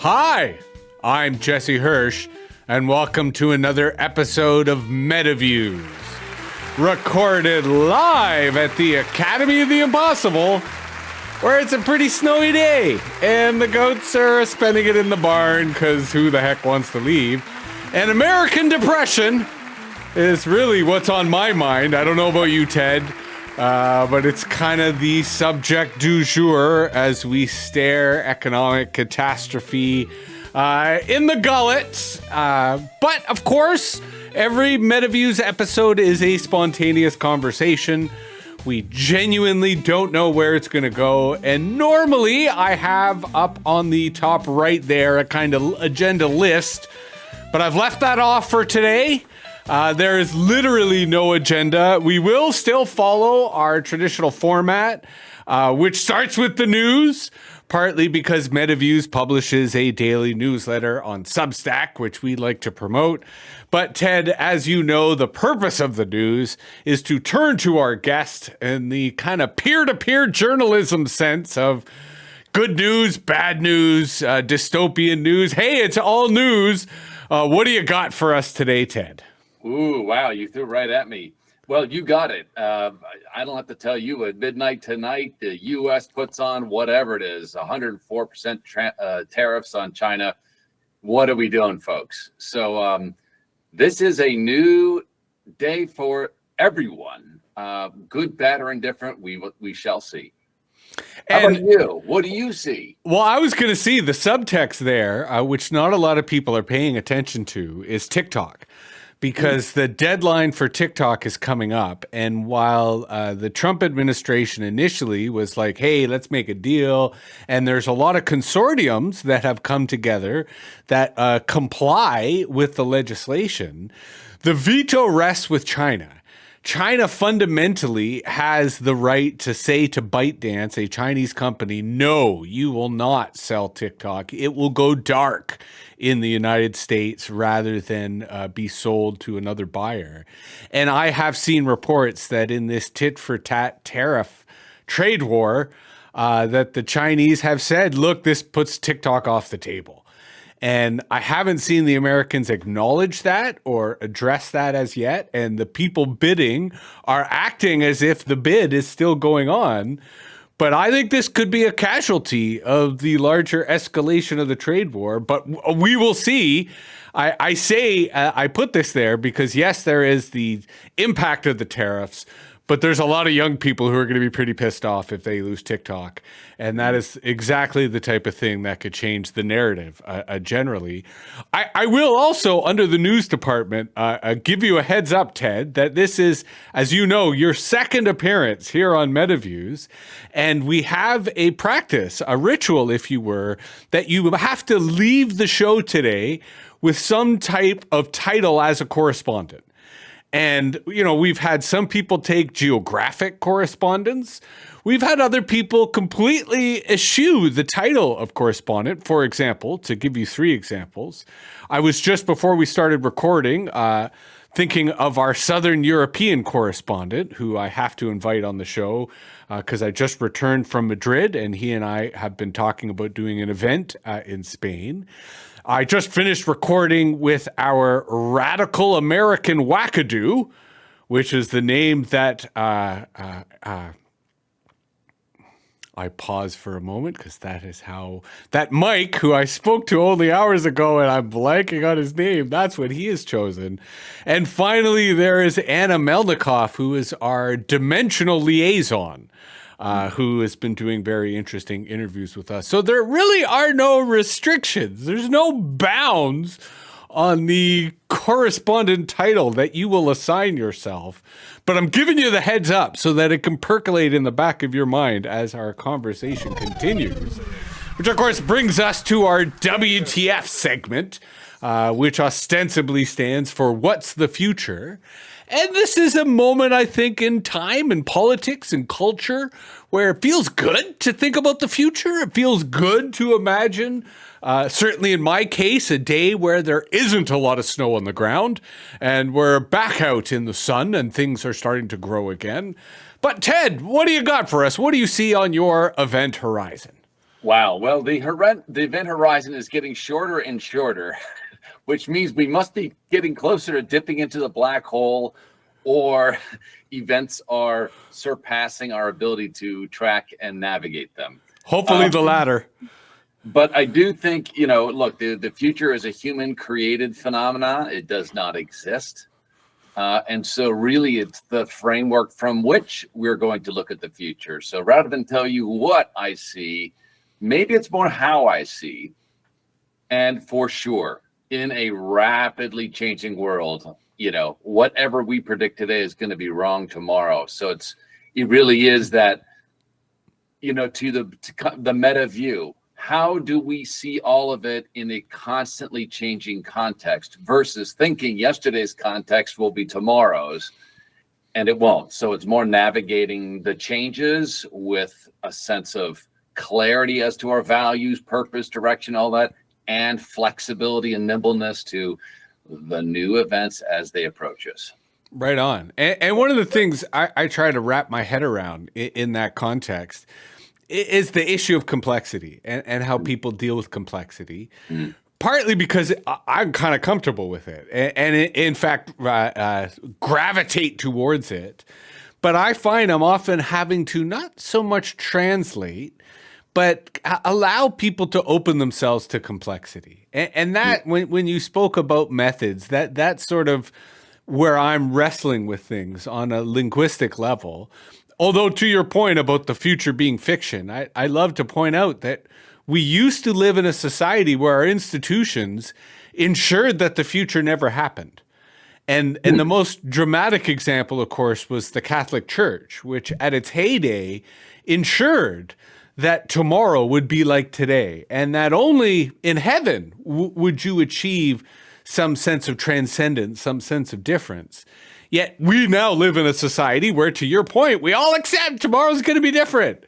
Hi, I'm Jesse Hirsh, and welcome to another episode of MetaViews, recorded live at the Academy of the Impossible, where it's a pretty snowy day, and the goats are spending it in the barn, because who the heck wants to leave? And American depression is really what's on my mind. I don't know about you, Ted, but it's kind of the subject du jour as we stare economic catastrophe in the gullet. But of course, every MetaViews episode is a spontaneous conversation. We genuinely don't know where it's going to go. And normally I have up on the top right there a kind of agenda list, but I've left that off for today. There is literally no agenda. We will still follow our traditional format, which starts with the news, partly because MetaViews publishes a daily newsletter on Substack, which we like to promote. But Ted, as you know, the purpose of the news is to turn to our guest in the kind of peer-to-peer journalism sense of good news, bad news, dystopian news. Hey, it's all news. What do you got for us today, Ted? Ooh, wow, you threw right at me. Well, you got it. I don't have to tell you, at midnight tonight, the U.S. puts on whatever it is, 104% tariffs on China. What are we doing, folks? So this is a new day for everyone. Good, bad, or indifferent, we shall see. How about you? What do you see? Well, I was going to see the subtext there, which not a lot of people are paying attention to, is TikTok. Because the deadline for TikTok is coming up. And while the Trump administration initially was like, hey, let's make a deal. And there's a lot of consortiums that have come together that comply with the legislation. The veto rests with China. China fundamentally has the right to say to ByteDance, a Chinese company, no, you will not sell TikTok. It will go dark in the United States rather than be sold to another buyer. And I have seen reports that in this tit-for-tat tariff trade war, that the Chinese have said, look, this puts TikTok off the table. And I haven't seen the Americans acknowledge that or address that as yet. And the people bidding are acting as if the bid is still going on. But I think this could be a casualty of the larger escalation of the trade war. But we will see. I put this there because, yes, there is the impact of the tariffs. But there's a lot of young people who are going to be pretty pissed off if they lose TikTok. And that is exactly the type of thing that could change the narrative generally. I will also, under the news department, give you a heads up, Ted, that this is, as you know, your second appearance here on MetaViews. And we have a practice, a ritual, if you were, that you have to leave the show today with some type of title as a correspondent. And, you know, we've had some people take geographic correspondence. We've had other people completely eschew the title of correspondent. For example, to give you 3 examples, I was just before we started recording thinking of our Southern European correspondent, who I have to invite on the show because I just returned from Madrid, and he and I have been talking about doing an event in Spain. I just finished recording with our Radical American Wackadoo, which is the name that I pause for a moment because that is how that Mike, who I spoke to only hours ago, and I'm blanking on his name, that's what he has chosen. And finally, there is Anna Melnikoff, who is our dimensional liaison. Who has been doing very interesting interviews with us. So there really are no restrictions. There's no bounds on the correspondent title that you will assign yourself. But I'm giving you the heads up so that it can percolate in the back of your mind as our conversation continues. Which, of course, brings us to our WTF segment, which ostensibly stands for What's the Future? And this is a moment, I think, in time and politics and culture where it feels good to think about the future. It feels good to imagine, certainly in my case, a day where there isn't a lot of snow on the ground and we're back out in the sun and things are starting to grow again. But Ted, what do you got for us? What do you see on your event horizon? Wow. Well, the event horizon is getting shorter and shorter, which means we must be getting closer to dipping into the black hole, or events are surpassing our ability to track and navigate them. Hopefully the latter. But I do think, look, the future is a human created phenomena. It does not exist. And so really it's the framework from which we're going to look at the future. So rather than tell you what I see, maybe it's more how I see. And for sure, in a rapidly changing world, whatever we predict today is going to be wrong tomorrow. So it really is that, to the meta view. How do we see all of it in a constantly changing context versus thinking yesterday's context will be tomorrow's, and it won't. So it's more navigating the changes with a sense of clarity as to our values, purpose, direction, all that, and flexibility and nimbleness to the new events as they approach us. Right on. And one of the things I try to wrap my head around in that context is the issue of complexity and how people deal with complexity. Partly because I'm kind of comfortable with it and in fact, gravitate towards it. But I find I'm often having to not so much translate, but allow people to open themselves to complexity. And that, when you spoke about methods, that's sort of where I'm wrestling with things on a linguistic level. Although to your point about the future being fiction, I love to point out that we used to live in a society where our institutions ensured that the future never happened. And the most dramatic example, of course, was the Catholic Church, which at its heyday ensured that tomorrow would be like today, and that only in heaven would you achieve some sense of transcendence, some sense of difference. Yet we now live in a society where, to your point, we all accept tomorrow's going to be different.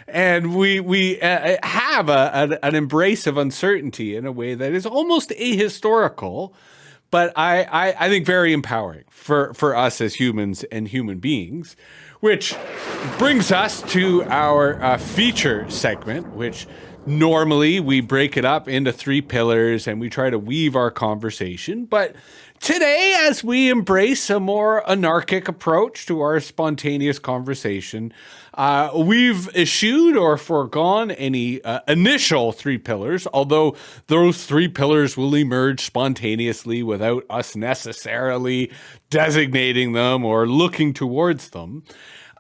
And we have an embrace of uncertainty in a way that is almost ahistorical, but I think very empowering for us as humans and human beings, which brings us to our feature segment, which normally we break it up into 3 pillars and we try to weave our conversation. But today, as we embrace a more anarchic approach to our spontaneous conversation, we've eschewed or foregone any initial 3 pillars, although those 3 pillars will emerge spontaneously without us necessarily designating them or looking towards them.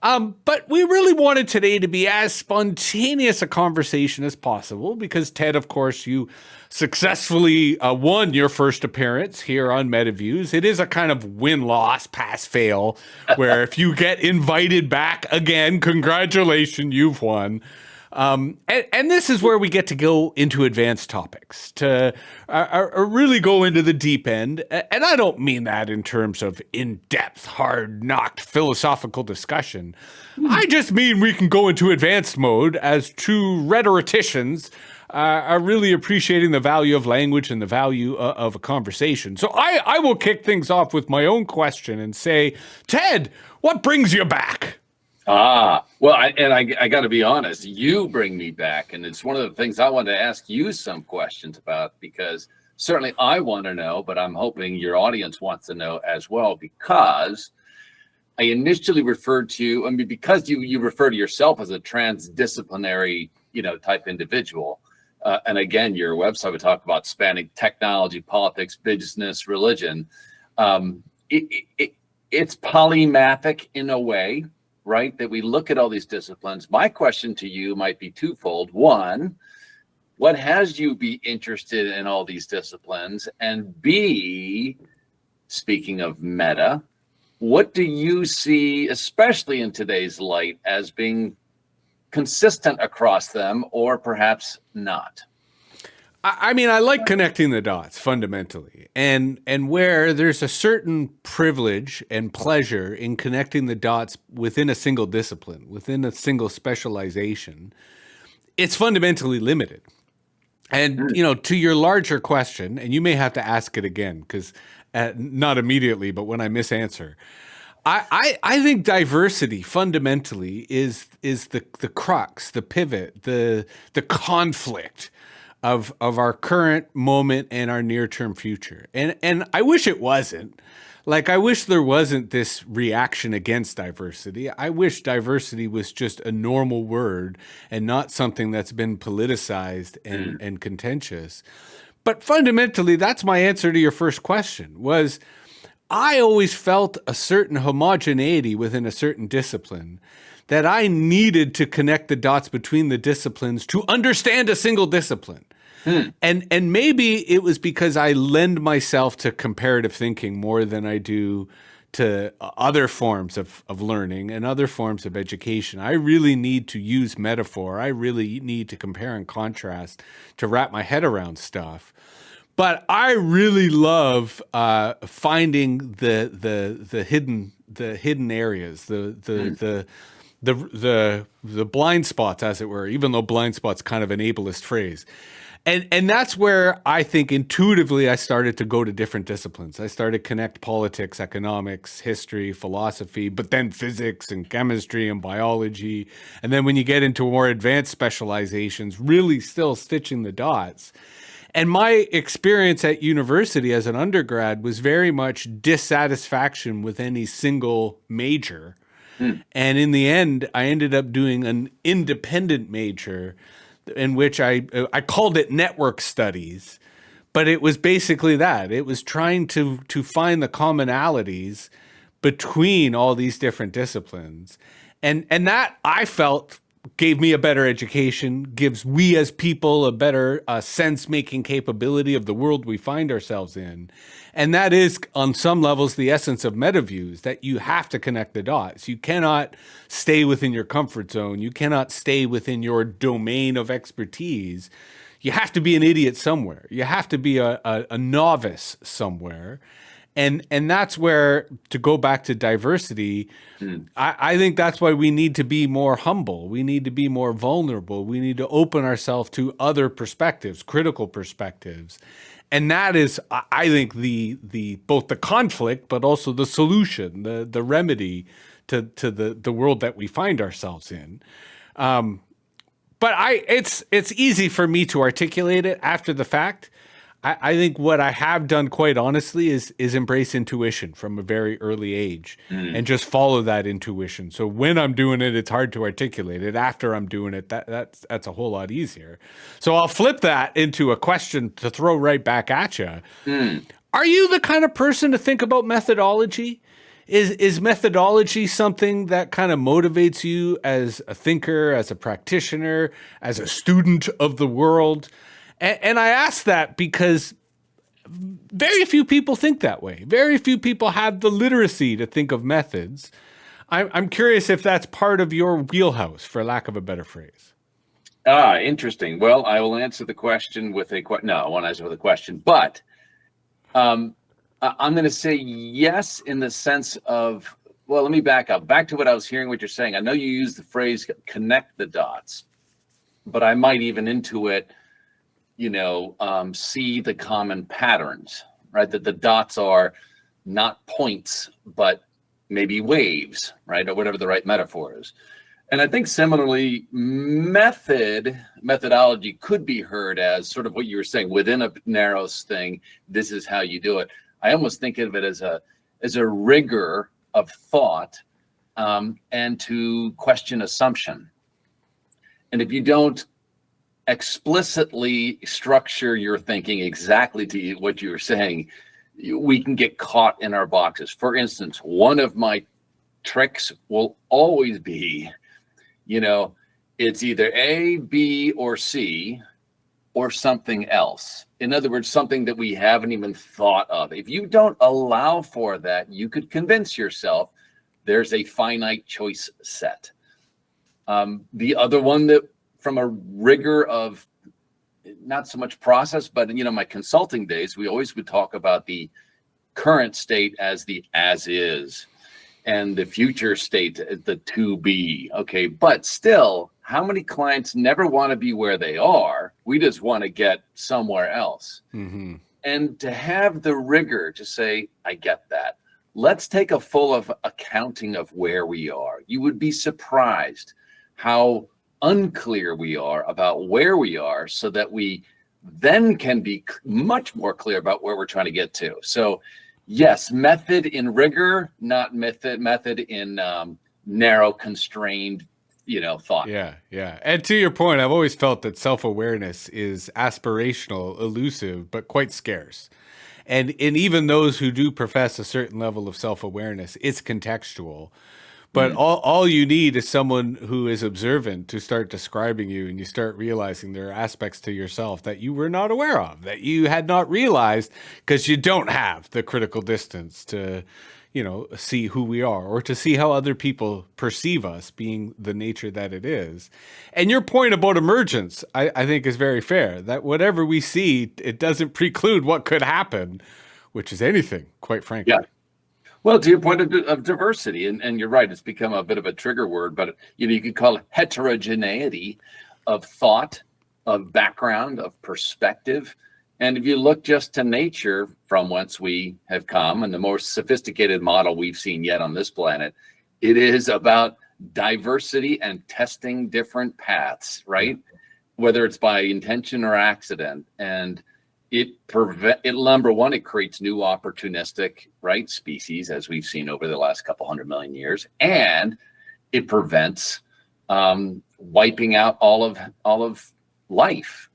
But we really wanted today to be as spontaneous a conversation as possible because, Ted, of course, you successfully won your first appearance here on MetaViews. It is a kind of win-loss, pass-fail, where if you get invited back again, congratulations, you've won. And this is where we get to go into advanced topics, to really go into the deep end. And I don't mean that in terms of in-depth, hard-knocked philosophical discussion. I just mean we can go into advanced mode as 2 rhetoricians are really appreciating the value of language and the value of a conversation. So I will kick things off with my own question and say, Ted, what brings you back? Well, I got to be honest, you bring me back. And it's one of the things I wanted to ask you some questions about, because certainly I want to know, but I'm hoping your audience wants to know as well, because I initially referred to, because you refer to yourself as a transdisciplinary, type individual. And again, your website would talk about spanning technology, politics, business, religion. It's polymathic in a way, right? That we look at all these disciplines. My question to you might be twofold. One, what has you be interested in all these disciplines? And B, speaking of meta, what do you see, especially in today's light, as being consistent across them, or perhaps not? I mean, I like connecting the dots fundamentally, and where there's a certain privilege and pleasure in connecting the dots within a single discipline, within a single specialization, it's fundamentally limited. And, to your larger question, and you may have to ask it again, because not immediately, but when I misanswer, I think diversity fundamentally is the crux, the pivot, the conflict of our current moment and our near-term future. And I wish it wasn't. Like, I wish there wasn't this reaction against diversity. I wish diversity was just a normal word and not something that's been politicized and contentious. But fundamentally, that's my answer to your first question, was I always felt a certain homogeneity within a certain discipline, that I needed to connect the dots between the disciplines to understand a single discipline. And maybe it was because I lend myself to comparative thinking more than I do to other forms of learning and other forms of education. I really need to use metaphor. I really need to compare and contrast to wrap my head around stuff. But I really love finding the hidden areas, the blind spots, as it were, even though blind spot's kind of an ableist phrase. And that's where I think intuitively I started to go to different disciplines. I started to connect politics, economics, history, philosophy, but then physics and chemistry and biology. And then when you get into more advanced specializations, really still stitching the dots. And my experience at university as an undergrad was very much dissatisfaction with any single major. And in the end, I ended up doing an independent major in which I called it network studies, but it was basically that. It was trying to find the commonalities between all these different disciplines. And that, I felt, gave me a better education, gives we as people a better sense-making capability of the world we find ourselves in. And that is, on some levels, the essence of MetaViews, that you have to connect the dots. You cannot stay within your comfort zone. You cannot stay within your domain of expertise. You have to be an idiot somewhere. You have to be a novice somewhere. And that's where, to go back to diversity, I think that's why we need to be more humble. We need to be more vulnerable. We need to open ourselves to other perspectives, critical perspectives. And that is, I think, the both the conflict, but also the solution, the remedy to the world that we find ourselves in. But it's easy for me to articulate it after the fact. I think what I have done, quite honestly, is embrace intuition from a very early age and just follow that intuition. So when I'm doing it, it's hard to articulate it. After I'm doing it, that's a whole lot easier. So I'll flip that into a question to throw right back at you. Are you the kind of person to think about methodology? Is methodology something that kind of motivates you as a thinker, as a practitioner, as a student of the world? And I ask that because very few people think that way. Very few people have the literacy to think of methods. I'm curious if that's part of your wheelhouse, for lack of a better phrase. Interesting. Well, I will answer the question with a question. No, I won't answer with a question. But I'm going to say yes, in the sense of, well, let me back up. Back to what I was hearing, what you're saying. I know you use the phrase connect the dots, but I might even intuit, see the common patterns, right? That the dots are not points, but maybe waves, right? Or whatever the right metaphor is. And I think similarly, methodology could be heard as sort of what you were saying, within a narrow thing, this is how you do it. I almost think of it as a rigor of thought, and to question assumption. And if you don't explicitly structure your thinking exactly to what you were saying, we can get caught in our boxes. For instance, one of my tricks will always be, it's either A, B, or C, or something else. In other words, something that we haven't even thought of. If you don't allow for that, you could convince yourself there's a finite choice set. The other one, that from a rigor of not so much process, but my consulting days, we always would talk about the current state as the as is, and the future state, the to be. Okay, but still, how many clients never want to be where they are? We just want to get somewhere else. And to have the rigor to say, I get that. let's take a full of accounting of where we are. You would be surprised how unclear we are about where we are, so that we then can be much more clear about where we're trying to get to. So yes, method in rigor, not method in narrow, constrained, thought. Yeah, yeah. And to your point, I've always felt that self-awareness is aspirational, elusive, but quite scarce. And even those who do profess a certain level of self-awareness, it's contextual. But all you need is someone who is observant to start describing you, and you start realizing there are aspects to yourself that you were not aware of, that you had not realized, because you don't have the critical distance to, see who we are, or to see how other people perceive us being the nature that it is. And your point about emergence, I think is very fair, that whatever we see, it doesn't preclude what could happen, which is anything, quite frankly. Yeah. Well, to your point of diversity, and you're right, it's become a bit of a trigger word, but you could call it heterogeneity of thought, of background, of perspective. And if you look just to nature, from whence we have come, and the most sophisticated model we've seen yet on this planet, it is about diversity and testing different paths, right? Whether it's by intention or accident. And number one, it creates new opportunistic, right, species, as we've seen over the last couple 100 million years, and it prevents wiping out all of life.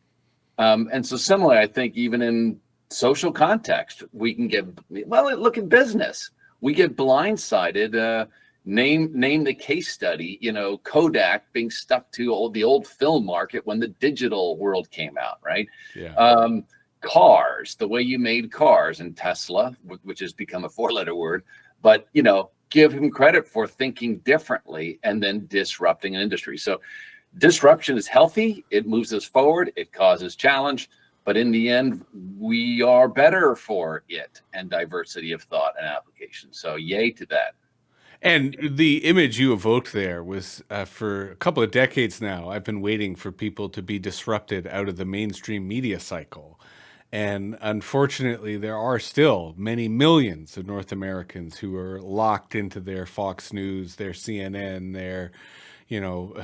And so similarly, I think even in social context, we can look at business. We get blindsided. Name the case study, Kodak being stuck to the old film market when the digital world came out, right? Yeah. Cars, the way you made cars, and Tesla, which has become a 4-letter word, but give him credit for thinking differently and then disrupting an industry. So disruption is healthy. It moves us forward. It causes challenge, but in the end, we are better for it and diversity of thought and application. So yay to that. And the image you evoked there was for a couple of decades now, I've been waiting for people to be disrupted out of the mainstream media cycle. And unfortunately, there are still many millions of North Americans who are locked into their Fox News, their CNN, their,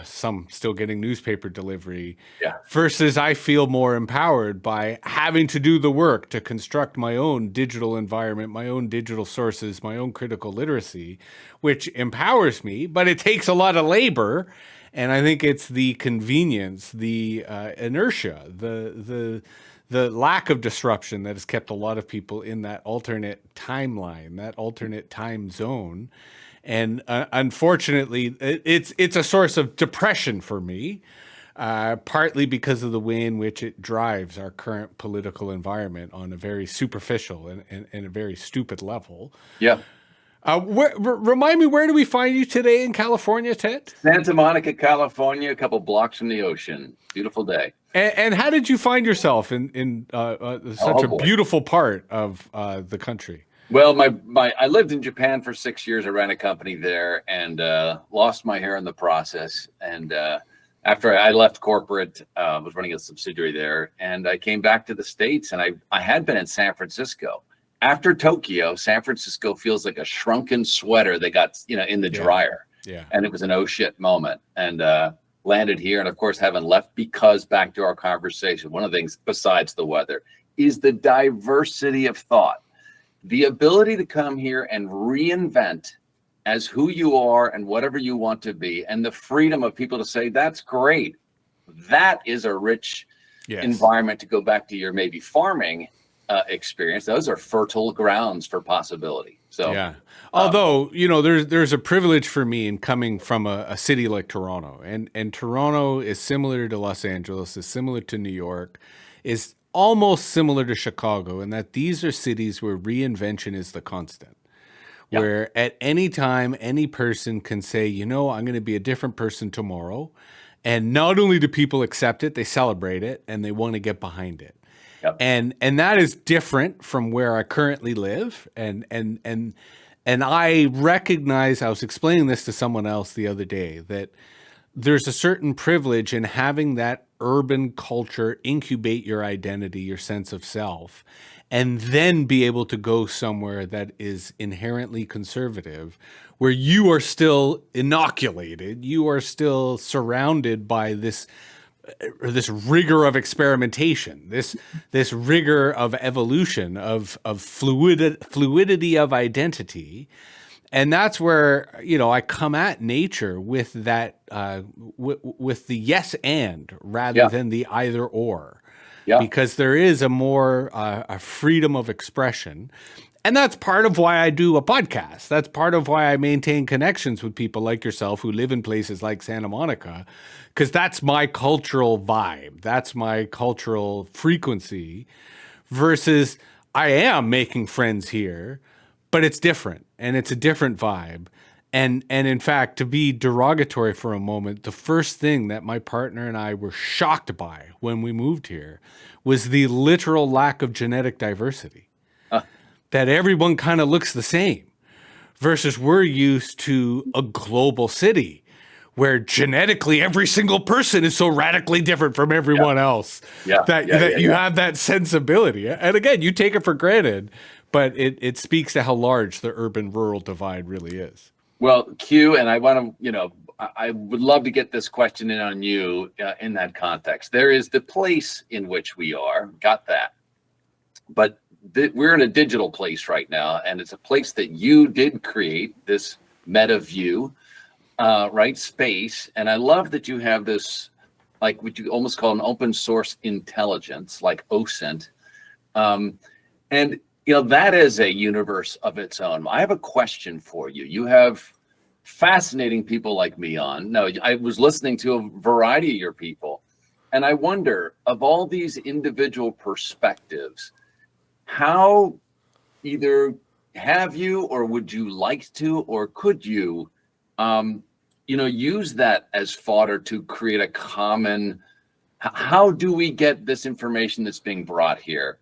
some still getting newspaper delivery. Yeah. Versus I feel more empowered by having to do the work to construct my own digital environment, my own digital sources, my own critical literacy, which empowers me, but it takes a lot of labor. And I think it's the convenience, the inertia, the lack of disruption that has kept a lot of people in that alternate timeline, that alternate time zone. And unfortunately, it's a source of depression for me, partly because of the way in which it drives our current political environment on a very superficial and a very stupid level. Yeah. Remind me, where do we find you today in California, Ted? Santa Monica, California, a couple blocks from the ocean. Beautiful day. And how did you find yourself in such a beautiful part of the country? Well, I lived in Japan for 6 years. I ran a company there and lost my hair in the process. And after I left corporate, was running a subsidiary there, and I came back to the States, and I had been in San Francisco. After Tokyo, San Francisco feels like a shrunken sweater that got in the dryer. Yeah. And it was an oh shit moment. And landed here, and of course haven't left, because back to our conversation, one of the things besides the weather is the diversity of thought. The ability to come here and reinvent as who you are and whatever you want to be, and the freedom of people to say, that's great. That is a rich environment to go back to your maybe farming experience. Those are fertile grounds for possibility. So yeah. Although, there's a privilege for me in coming from a city like Toronto, and Toronto is similar to Los Angeles, is similar to New York, is almost similar to Chicago, in that these are cities where reinvention is the constant. Yep. Where at any time, any person can say, I'm going to be a different person tomorrow. And not only do people accept it, they celebrate it, and they want to get behind it. Yep. And that is different from where I currently live. And I recognize, I was explaining this to someone else the other day, that there's a certain privilege in having that urban culture incubate your identity, your sense of self, and then be able to go somewhere that is inherently conservative, where you are still inoculated, you are still surrounded by this rigor of experimentation, this rigor of evolution, of fluidity of identity. And that's where, I come at nature with that, with the yes and rather Yeah. than the either or, Yeah. because there is a more a freedom of expression. And that's part of why I do a podcast. That's part of why I maintain connections with people like yourself who live in places like Santa Monica, because that's my cultural vibe. That's my cultural frequency versus I am making friends here, but it's different and it's a different vibe. And in fact, to be derogatory for a moment, the first thing that my partner and I were shocked by when we moved here was the literal lack of genetic diversity. Uh, That everyone kind of looks the same versus we're used to a global city where genetically every single person is so radically different from everyone else that you have that sensibility. And again, you take it for granted, but it speaks to how large the urban-rural divide really is. Well, Q, and I want to, I would love to get this question in on you in that context. There is the place in which we are, got that. But we're in a digital place right now, and it's a place that you did create, this meta view, right, space. And I love that you have this, like what you almost call an open source intelligence, like OSINT. And that is a universe of its own. I have a question for you. You have fascinating people like me on. No, I was listening to a variety of your people, and I wonder, of all these individual perspectives, how either have you or would you like to or could you, use that as fodder to create a common, how do we get this information that's being brought here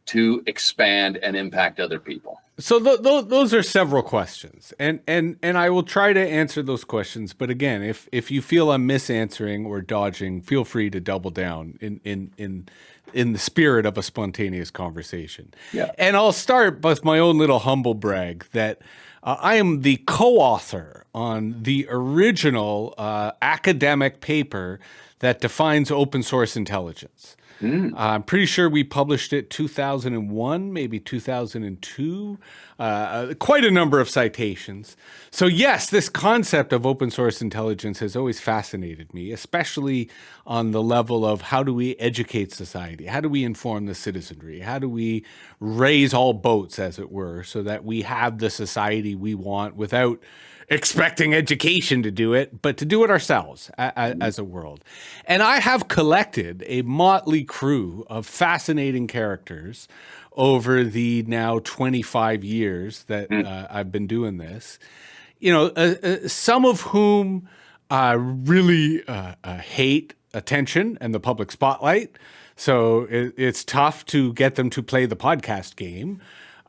to expand and impact other people? So those are several questions, and I will try to answer those questions. But again, if you feel I'm misanswering or dodging, feel free to double down in the spirit of a spontaneous conversation. Yeah. And I'll start with my own little humble brag that I am the co-author on the original academic paper that defines open source intelligence. I'm pretty sure we published it 2001, maybe 2002, quite a number of citations. So yes, this concept of open source intelligence has always fascinated me, especially on the level of how do we educate society? How do we inform the citizenry? How do we raise all boats, as it were, so that we have the society we want without expecting education to do it, but to do it ourselves as a world. And I have collected a motley crew of fascinating characters over the now 25 years that I've been doing this. Some of whom really hate attention and the public spotlight. So it's tough to get them to play the podcast game.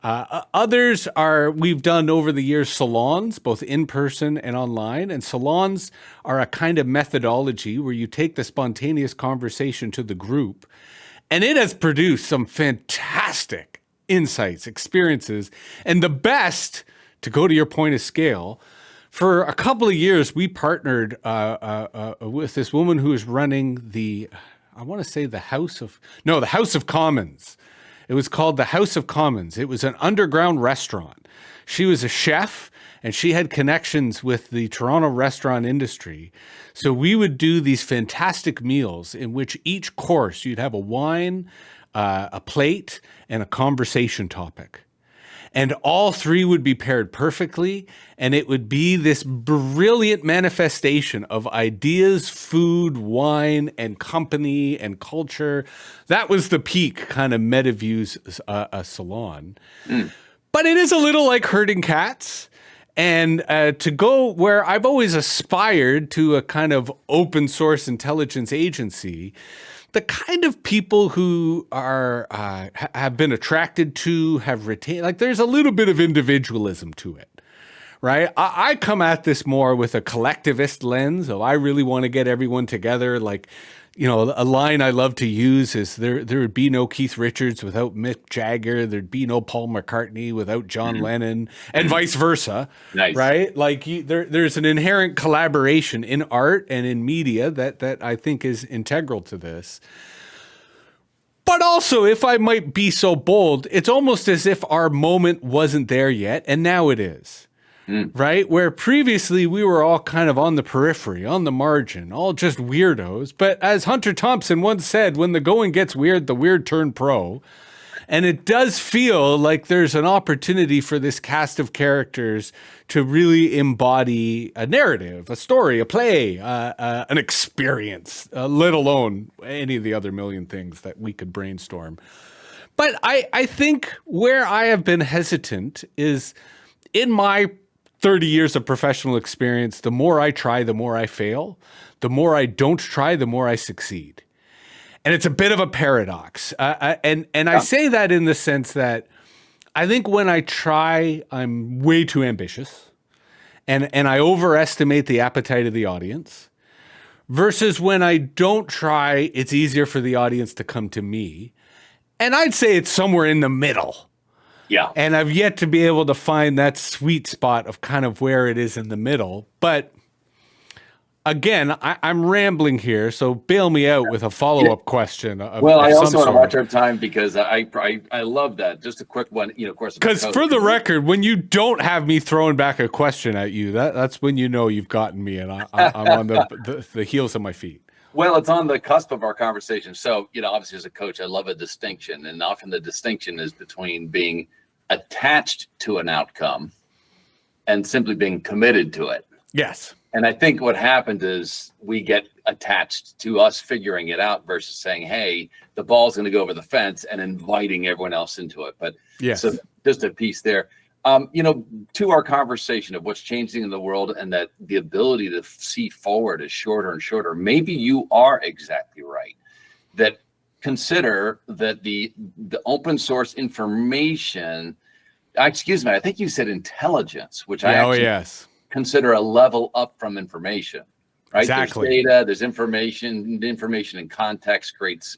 Others we've done over the years salons, both in person and online. And salons are a kind of methodology where you take the spontaneous conversation to the group. And it has produced some fantastic insights, experiences. And the best, to go to your point of scale, for a couple of years, we partnered with this woman who is running the House of Commons. It was called the House of Commons. It was an underground restaurant. She was a chef, and she had connections with the Toronto restaurant industry. So we would do these fantastic meals in which each course you'd have a wine, a plate, and a conversation topic. And all three would be paired perfectly, and it would be this brilliant manifestation of ideas, food, wine, and company and culture. That was the peak kind of MetaView's salon. But it is a little like herding cats. And to go where I've always aspired to a kind of open source intelligence agency, the kind of people who are have been attracted to, have retained, like there's a little bit of individualism to it, right? I come at this more with a collectivist lens. I really want to get everyone together. Like, a line I love to use is there would be no Keith Richards without Mick Jagger. There'd be no Paul McCartney without John Lennon, and vice versa. Nice. Right? Like there's an inherent collaboration in art and in media that I think is integral to this. But also, if I might be so bold, it's almost as if our moment wasn't there yet, and now it is. Right? Where previously we were all kind of on the periphery, on the margin, all just weirdos. But as Hunter Thompson once said, when the going gets weird, the weird turn pro. And it does feel like there's an opportunity for this cast of characters to really embody a narrative, a story, a play, an experience, let alone any of the other million things that we could brainstorm. But I think where I have been hesitant is in my 30 years of professional experience, the more I try, the more I fail. The more I don't try, the more I succeed. And it's a bit of a paradox. I say that in the sense that I think when I try, I'm way too ambitious and I overestimate the appetite of the audience, versus when I don't try, it's easier for the audience to come to me. And I'd say it's somewhere in the middle. Yeah. And I've yet to be able to find that sweet spot of kind of where it is in the middle. But again, I'm rambling here, so bail me out with a follow-up question. I also want to watch our time because I love that. Just a quick one, of course. Because for the record, when you don't have me throwing back a question at you, that's when you know you've gotten me, and I'm on the heels of my feet. Well, it's on the cusp of our conversation. So, obviously as a coach, I love a distinction. And often the distinction is between being attached to an outcome and simply being committed to it. Yes. And I think what happened is we get attached to us figuring it out versus saying, hey, the ball's going to go over the fence and inviting everyone else into it. But yes. So just a piece there. To our conversation of what's changing in the world and that the ability to see forward is shorter and shorter. Maybe you are exactly right. That consider that the open source information, I think you said intelligence, which consider a level up from information. Right? Exactly. There's data, there's information. Information in context creates,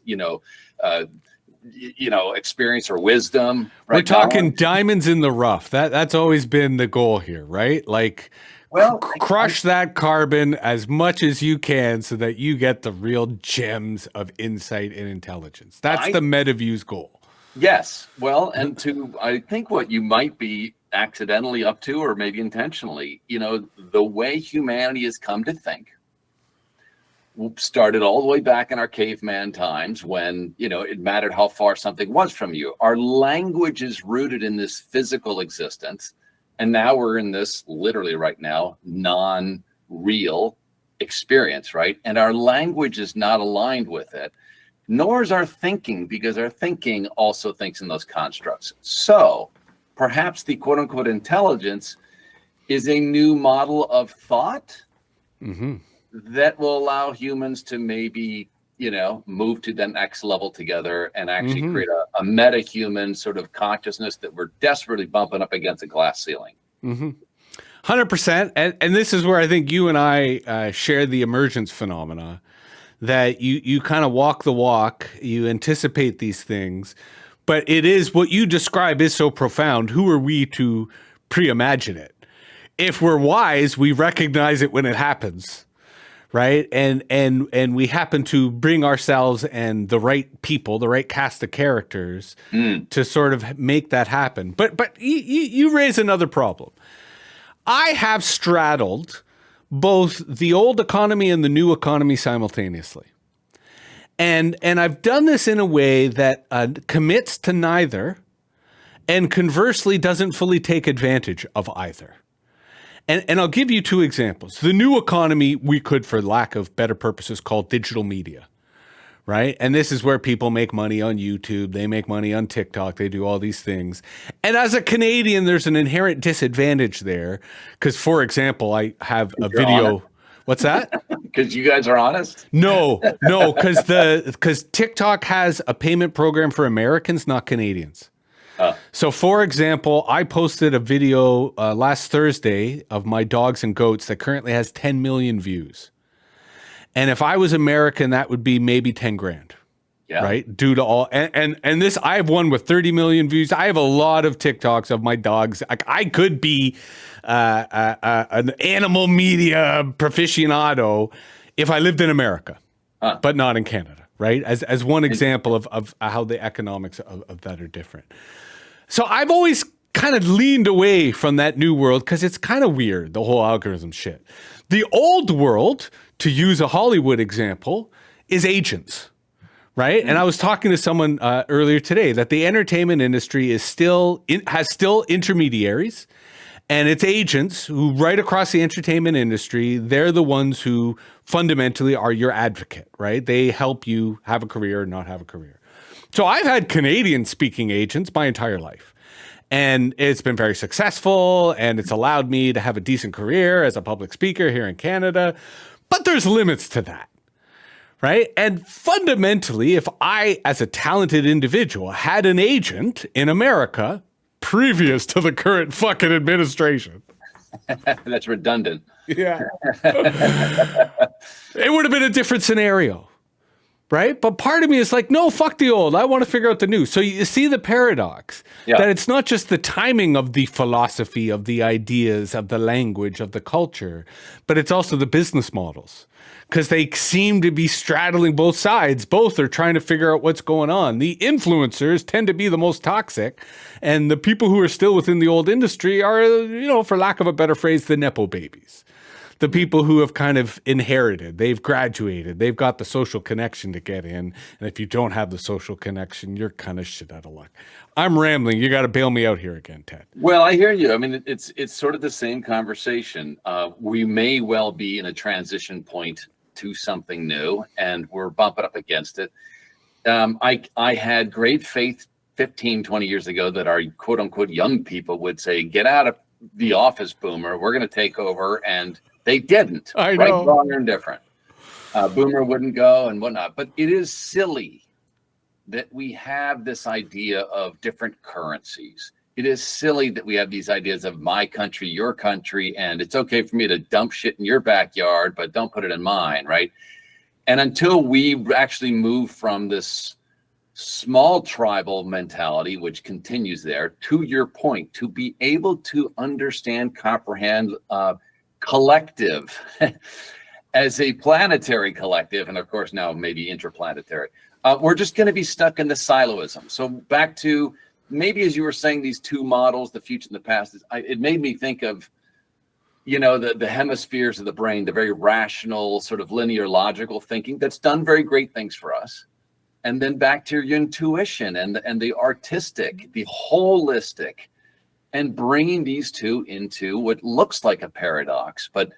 experience or wisdom. Right? We're talking diamonds in the rough. That's always been the goal here, right? Like, crush that carbon as much as you can so that you get the real gems of insight and intelligence. That's the MetaView's goal. Yes. Well, and I think what you might be accidentally up to, or maybe intentionally, the way humanity has come to think started all the way back in our caveman times when, it mattered how far something was from you. Our language is rooted in this physical existence. And now we're in this literally right now, non-real experience, right? And our language is not aligned with it, nor is our thinking, because our thinking also thinks in those constructs. So perhaps the quote unquote intelligence is a new model of thought that will allow humans to maybe, move to the next level together and actually create a meta-human sort of consciousness that we're desperately bumping up against a glass ceiling. 100%. And this is where I think you and I share the emergence phenomena, that you kind of walk the walk, you anticipate these things, but it is what you describe is so profound. Who are we to pre-imagine it? If we're wise, we recognize it when it happens. Right. And we happen to bring ourselves and the right people, the right cast of characters to sort of make that happen. But you raise another problem. I have straddled both the old economy and the new economy simultaneously. And I've done this in a way that commits to neither and conversely doesn't fully take advantage of either. And I'll give you two examples. The new economy, we could, for lack of better purposes, call digital media, right? And this is where people make money on YouTube. They make money on TikTok. They do all these things. And as a Canadian, there's an inherent disadvantage there. Because, for example, I have a video. Honest. What's that? Because you guys are honest? No, because TikTok has a payment program for Americans, not Canadians. So, for example, I posted a video last Thursday of my dogs and goats that currently has 10 million views. And if I was American, that would be maybe 10 grand. Yeah. Right. Due to all and this, I have one with 30 million views. I have a lot of TikToks of my dogs. Like, I could be an animal media aficionado if I lived in America, but not in Canada. Right. As one example of how the economics of that are different. So I've always kind of leaned away from that new world because it's kind of weird, the whole algorithm shit. The old world, to use a Hollywood example, is agents. Right. And I was talking to someone earlier today that the entertainment industry is has still intermediaries, and it's agents who, right across the entertainment industry, they're the ones who fundamentally are your advocate. Right. They help you have a career or not have a career. So I've had Canadian speaking agents my entire life, and it's been very successful, and it's allowed me to have a decent career as a public speaker here in Canada. But there's limits to that. Right. And fundamentally, if I, as a talented individual, had an agent in America previous to the current fucking administration. That's redundant. Yeah. It would have been a different scenario. Right. But part of me is like, no, fuck the old. I want to figure out the new. So you see the paradox that it's not just the timing of the philosophy, of the ideas, of the language, of the culture, but it's also the business models. Because they seem to be straddling both sides. Both are trying to figure out what's going on. The influencers tend to be the most toxic, and the people who are still within the old industry are, for lack of a better phrase, the Nepo babies. The people who have kind of inherited, they've graduated, they've got the social connection to get in. And if you don't have the social connection, you're kind of shit out of luck. I'm rambling. You got to bail me out here again, Ted. Well, I hear you. I mean, it's sort of the same conversation. We may well be in a transition point to something new, and we're bumping up against it. I had great faith 15, 20 years ago that our quote unquote young people would say, get out of the office, boomer. We're going to take over. And they didn't. I know. Right, wrong, or indifferent. Boomer wouldn't go and whatnot. But it is silly that we have this idea of different currencies. It is silly that we have these ideas of my country, your country, and it's okay for me to dump shit in your backyard, but don't put it in mine, right? And until we actually move from this small tribal mentality, which continues there, to your point, to be able to understand, comprehend collective as a planetary collective, and of course now maybe interplanetary, we're just going to be stuck in the siloism. So back to maybe, as you were saying, these two models, the future and the past, it made me think of, the hemispheres of the brain, the very rational, sort of linear, logical thinking that's done very great things for us. And then back to your intuition and the artistic, the holistic, and bringing these two into what looks like a paradox. But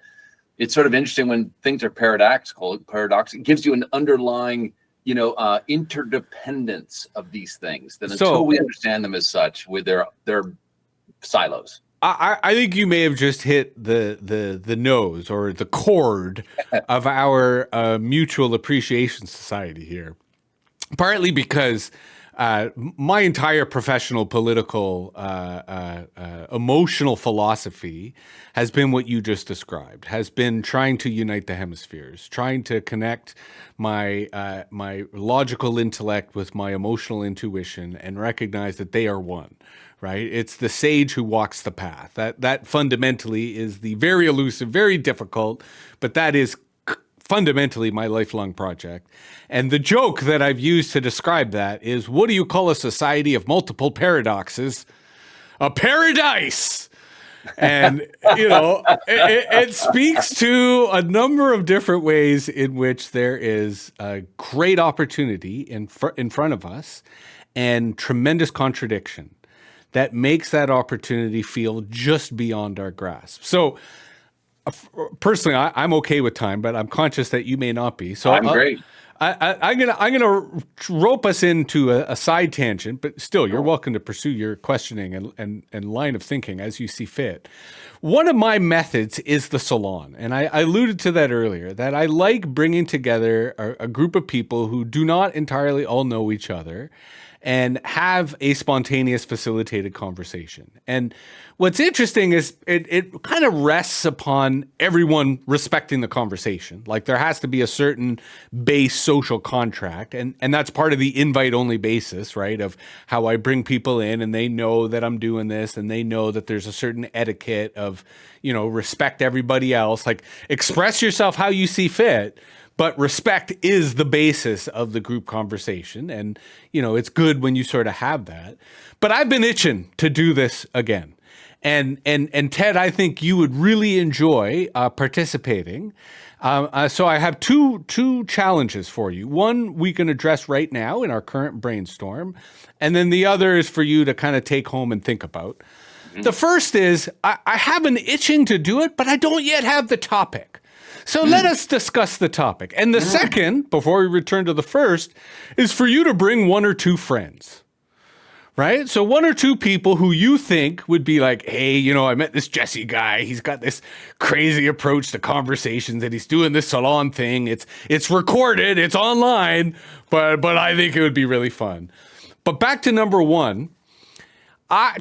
it's sort of interesting when things are paradoxical. It gives you an underlying, interdependence of these things. That until we understand them as such, with their silos. I think you may have just hit the nose or the chord of our mutual appreciation society here. Partly because my entire professional, political, emotional philosophy has been what you just described, has been trying to unite the hemispheres, trying to connect my logical intellect with my emotional intuition and recognize that they are one, right? It's the sage who walks the path. That fundamentally is the very elusive, very difficult, but that is fundamentally my lifelong project. And the joke that I've used to describe that is, what do you call a society of multiple paradoxes? A paradise. And, it speaks to a number of different ways in which there is a great opportunity in front of us and tremendous contradiction that makes that opportunity feel just beyond our grasp. So, personally, I'm okay with time, but I'm conscious that you may not be. So I'm great. I'm gonna rope us into a side tangent, but still, you're welcome to pursue your questioning and line of thinking as you see fit. One of my methods is the salon, and I alluded to that earlier. That I like bringing together a group of people who do not entirely all know each other, and have a spontaneous facilitated conversation. And what's interesting is it kind of rests upon everyone respecting the conversation. Like there has to be a certain base social contract. And that's part of the invite only basis, right? Of how I bring people in and they know that I'm doing this and they know that there's a certain etiquette of, respect everybody else, like express yourself how you see fit. But respect is the basis of the group conversation. And, it's good when you sort of have that. But I've been itching to do this again. And Ted, I think you would really enjoy participating. So I have two challenges for you. One we can address right now in our current brainstorm. And then the other is for you to kind of take home and think about. Mm-hmm. The first is I have an itching to do it, but I don't yet have the topic. So let us discuss the topic. And the second, before we return to the first, is for you to bring one or two friends, right? So one or two people who you think would be like, hey, I met this Jesse guy. He's got this crazy approach to conversations and he's doing this salon thing. It's recorded, it's online, but I think it would be really fun. But back to number one.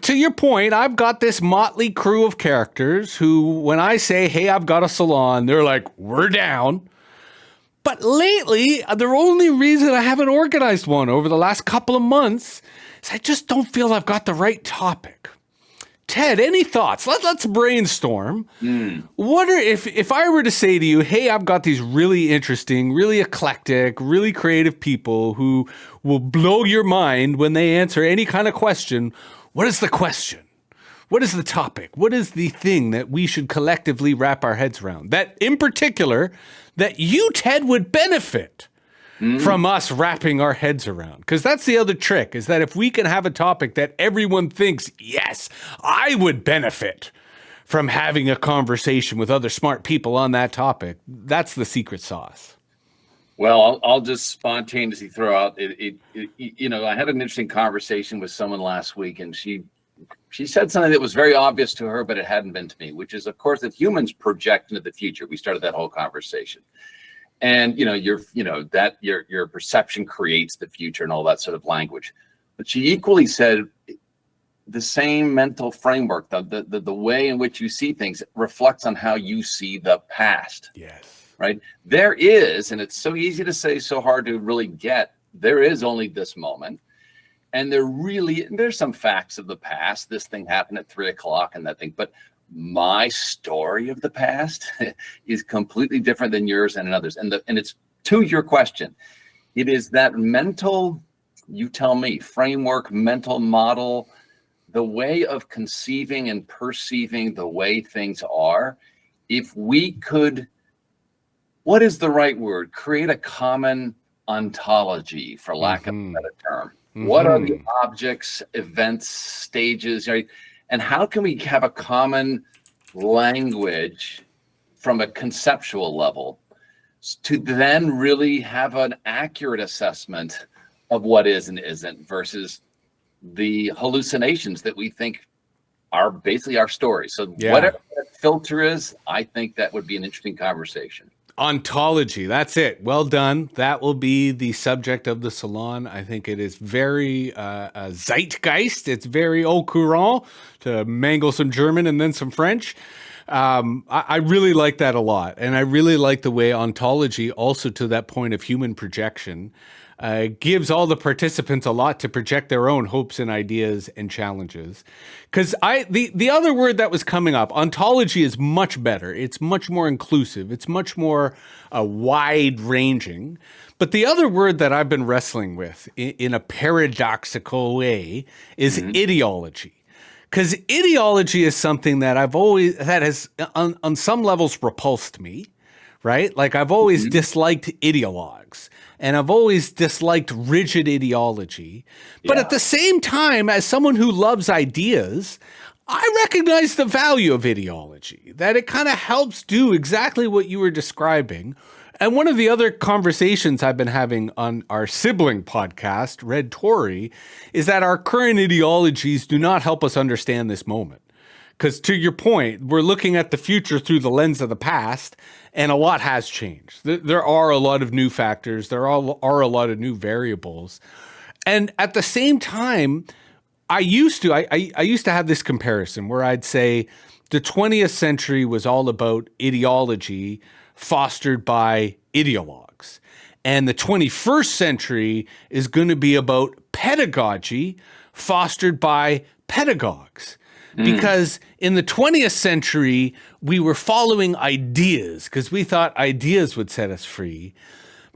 To your point, I've got this motley crew of characters who, when I say, hey, I've got a salon, they're like, we're down. But lately, the only reason I haven't organized one over the last couple of months is I just don't feel I've got the right topic. Ted, any thoughts? Let's brainstorm. What are if I were to say to you, hey, I've got these really interesting, really eclectic, really creative people who will blow your mind when they answer any kind of question. What is the question? What is the topic? What is the thing that we should collectively wrap our heads around? That, in particular, that you, Ted, would benefit from us wrapping our heads around. Because that's the other trick, is that if we can have a topic that everyone thinks, yes, I would benefit from having a conversation with other smart people on that topic, that's the secret sauce. Well, I'll just spontaneously throw out I had an interesting conversation with someone last week, and she said something that was very obvious to her, but it hadn't been to me, which is, of course, that humans project into the future. We started that whole conversation, and your perception creates the future and all that sort of language. But she equally said the same mental framework, the way in which you see things reflects on how you see the past. Yes. Right? There is, and it's so easy to say, so hard to really get, there is only this moment. And there's some facts of the past. This thing happened at 3:00 and that thing. But my story of the past is completely different than yours and others. And it's to your question. It is that mental, you tell me, framework, mental model, the way of conceiving and perceiving the way things are. If we could, what is the right word? Create a common ontology, for lack of a better term. What are the objects, events, stages, right? And how can we have a common language from a conceptual level to then really have an accurate assessment of what is and isn't versus the hallucinations that we think are basically our story. So whatever that filter is, I think that would be an interesting conversation. Ontology. That's it. Well done. That will be the subject of the salon. I think it is very zeitgeist. It's very au courant, to mangle some German and then some French. I really like that a lot. And I really like the way ontology, also to that point of human projection, gives all the participants a lot to project their own hopes and ideas and challenges. Because the other word that was coming up, ontology, is much better. It's much more inclusive. It's much more wide-ranging. But the other word that I've been wrestling with in a paradoxical way is ideology. Because ideology is something that that has on some levels repulsed me, right? Like I've always disliked ideologues. And I've always disliked rigid ideology. But at the same time, as someone who loves ideas, I recognize the value of ideology, that it kind of helps do exactly what you were describing. And one of the other conversations I've been having on our sibling podcast, Red Tory, is that our current ideologies do not help us understand this moment. Because to your point, we're looking at the future through the lens of the past, and a lot has changed. There are a lot of new factors. There are a lot of new variables. And at the same time, I used to have this comparison where I'd say the 20th century was all about ideology fostered by ideologues. And the 21st century is going to be about pedagogy fostered by pedagogues. Because in the 20th century, we were following ideas because we thought ideas would set us free.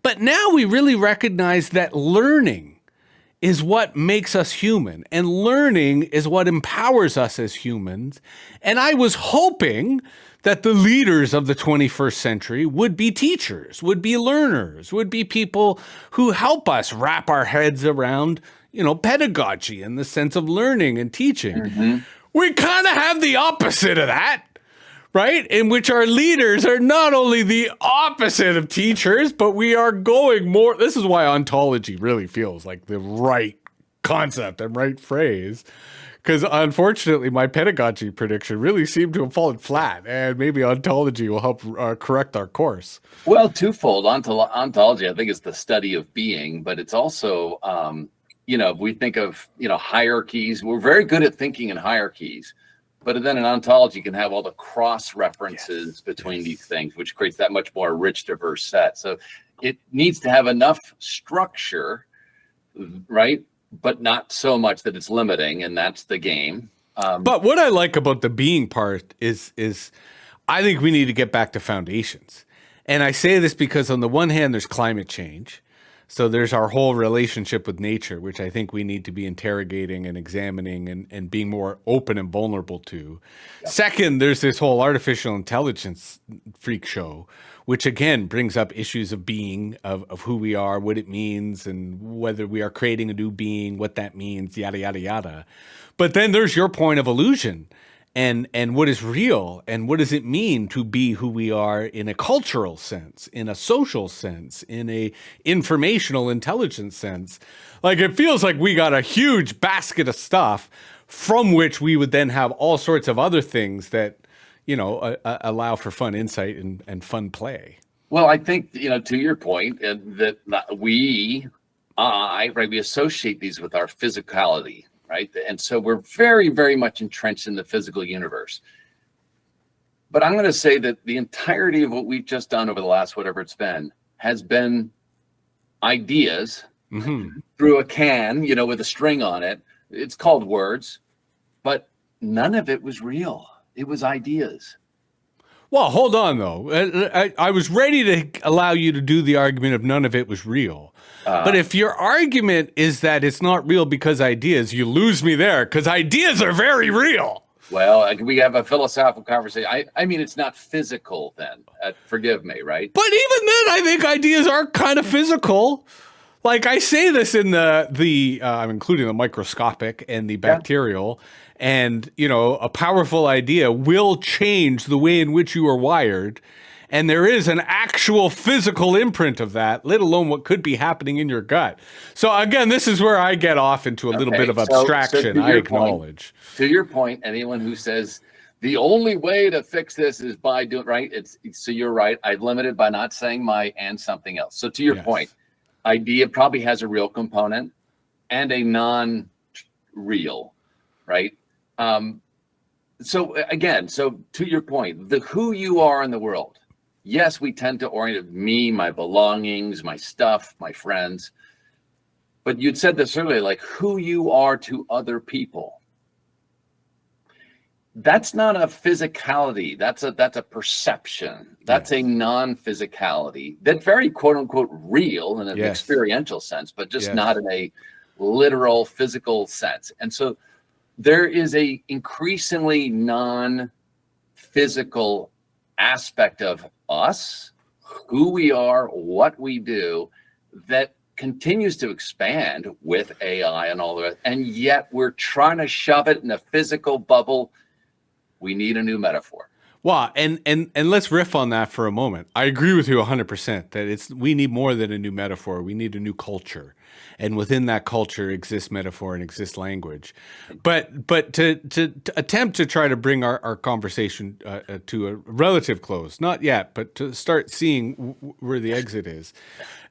But now we really recognize that learning is what makes us human, and learning is what empowers us as humans. And I was hoping that the leaders of the 21st century would be teachers, would be learners, would be people who help us wrap our heads around, pedagogy in the sense of learning and teaching. Mm-hmm. We kind of have the opposite of that, right? In which our leaders are not only the opposite of teachers, but we are going more. This is why ontology really feels like the right concept and right phrase. Because unfortunately, my pedagogy prediction really seemed to have fallen flat, and maybe ontology will help correct our course. Well, twofold. Ontology, I think, is the study of being, but it's also, we think of, hierarchies. We're very good at thinking in hierarchies, but then an ontology can have all the cross references between these things, which creates that much more rich, diverse set. So it needs to have enough structure, right? But not so much that it's limiting, and that's the game. But what I like about the being part is I think we need to get back to foundations. And I say this because on the one hand, there's climate change. So there's our whole relationship with nature, which I think we need to be interrogating and examining and being more open and vulnerable to. Yep. Second, there's this whole artificial intelligence freak show, which again brings up issues of being, of who we are, what it means, and whether we are creating a new being, what that means, yada, yada, yada. But then there's your point of illusion. And what is real, and what does it mean to be who we are in a cultural sense, in a social sense, in a informational intelligence sense? Like, it feels like we got a huge basket of stuff from which we would then have all sorts of other things that, allow for fun insight and fun play. Well, I think, to your point, that we associate these with our physicality. Right. And so we're very, very much entrenched in the physical universe. But I'm going to say that the entirety of what we've just done over the last, whatever it's been, has been ideas through a can, with a string on it. It's called words, but none of it was real. It was ideas. Well, hold on, though. I was ready to allow you to do the argument of none of it was real. But if your argument is that it's not real because ideas, you lose me there, because ideas are very real. Well, we have a philosophical conversation. I mean, it's not physical then. Forgive me, right? But even then, I think ideas are kind of physical. Like, I say this in I'm including the microscopic and the bacterial. And, a powerful idea will change the way in which you are wired. And there is an actual physical imprint of that, let alone what could be happening in your gut. So again, this is where I get off into a little bit of abstraction. I acknowledge. To your point, anyone who says the only way to fix this is by doing right. So you're right. I've limited by not saying my and something else. So to your point, idea probably has a real component and a non-real, right? So to your point, the who you are in the world. Yes, we tend to orient me, my belongings, my stuff, my friends. But you'd said this earlier, like who you are to other people. That's not a physicality. That's a perception. That's a non-physicality. That's very quote unquote real in an experiential sense, but just not in a literal physical sense. And so there is a increasingly non-physical aspect of us, who we are, what we do, that continues to expand with AI and all that. And yet we're trying to shove it in a physical bubble. We need a new metaphor. Well, and let's riff on that for a moment. I agree with you 100% that we need more than a new metaphor. We need a new culture. and within that culture exists metaphor and exists language. But to attempt to try to bring our conversation to a relative close, not yet, but to start seeing where the exit is.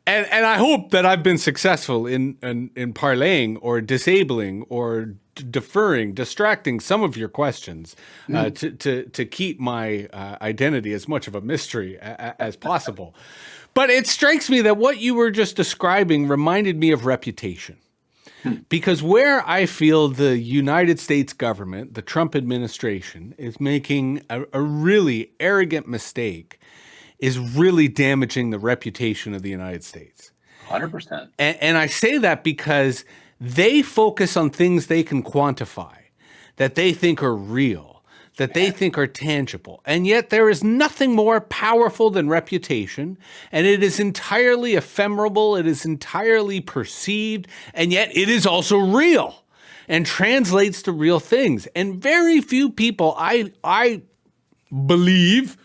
And I hope that I've been successful in parlaying or disabling or deferring, distracting some of your questions to keep my identity as much of a mystery as possible. But it strikes me that what you were just describing reminded me of reputation. Because where I feel the United States government, the Trump administration, is making a really arrogant mistake is really damaging the reputation of the United States. 100%. And I say that because they focus on things they can quantify, that they think are real, that they think are tangible. And yet there is nothing more powerful than reputation, and it is entirely ephemeral, it is entirely perceived, and yet it is also real and translates to real things. And very few people, I believe,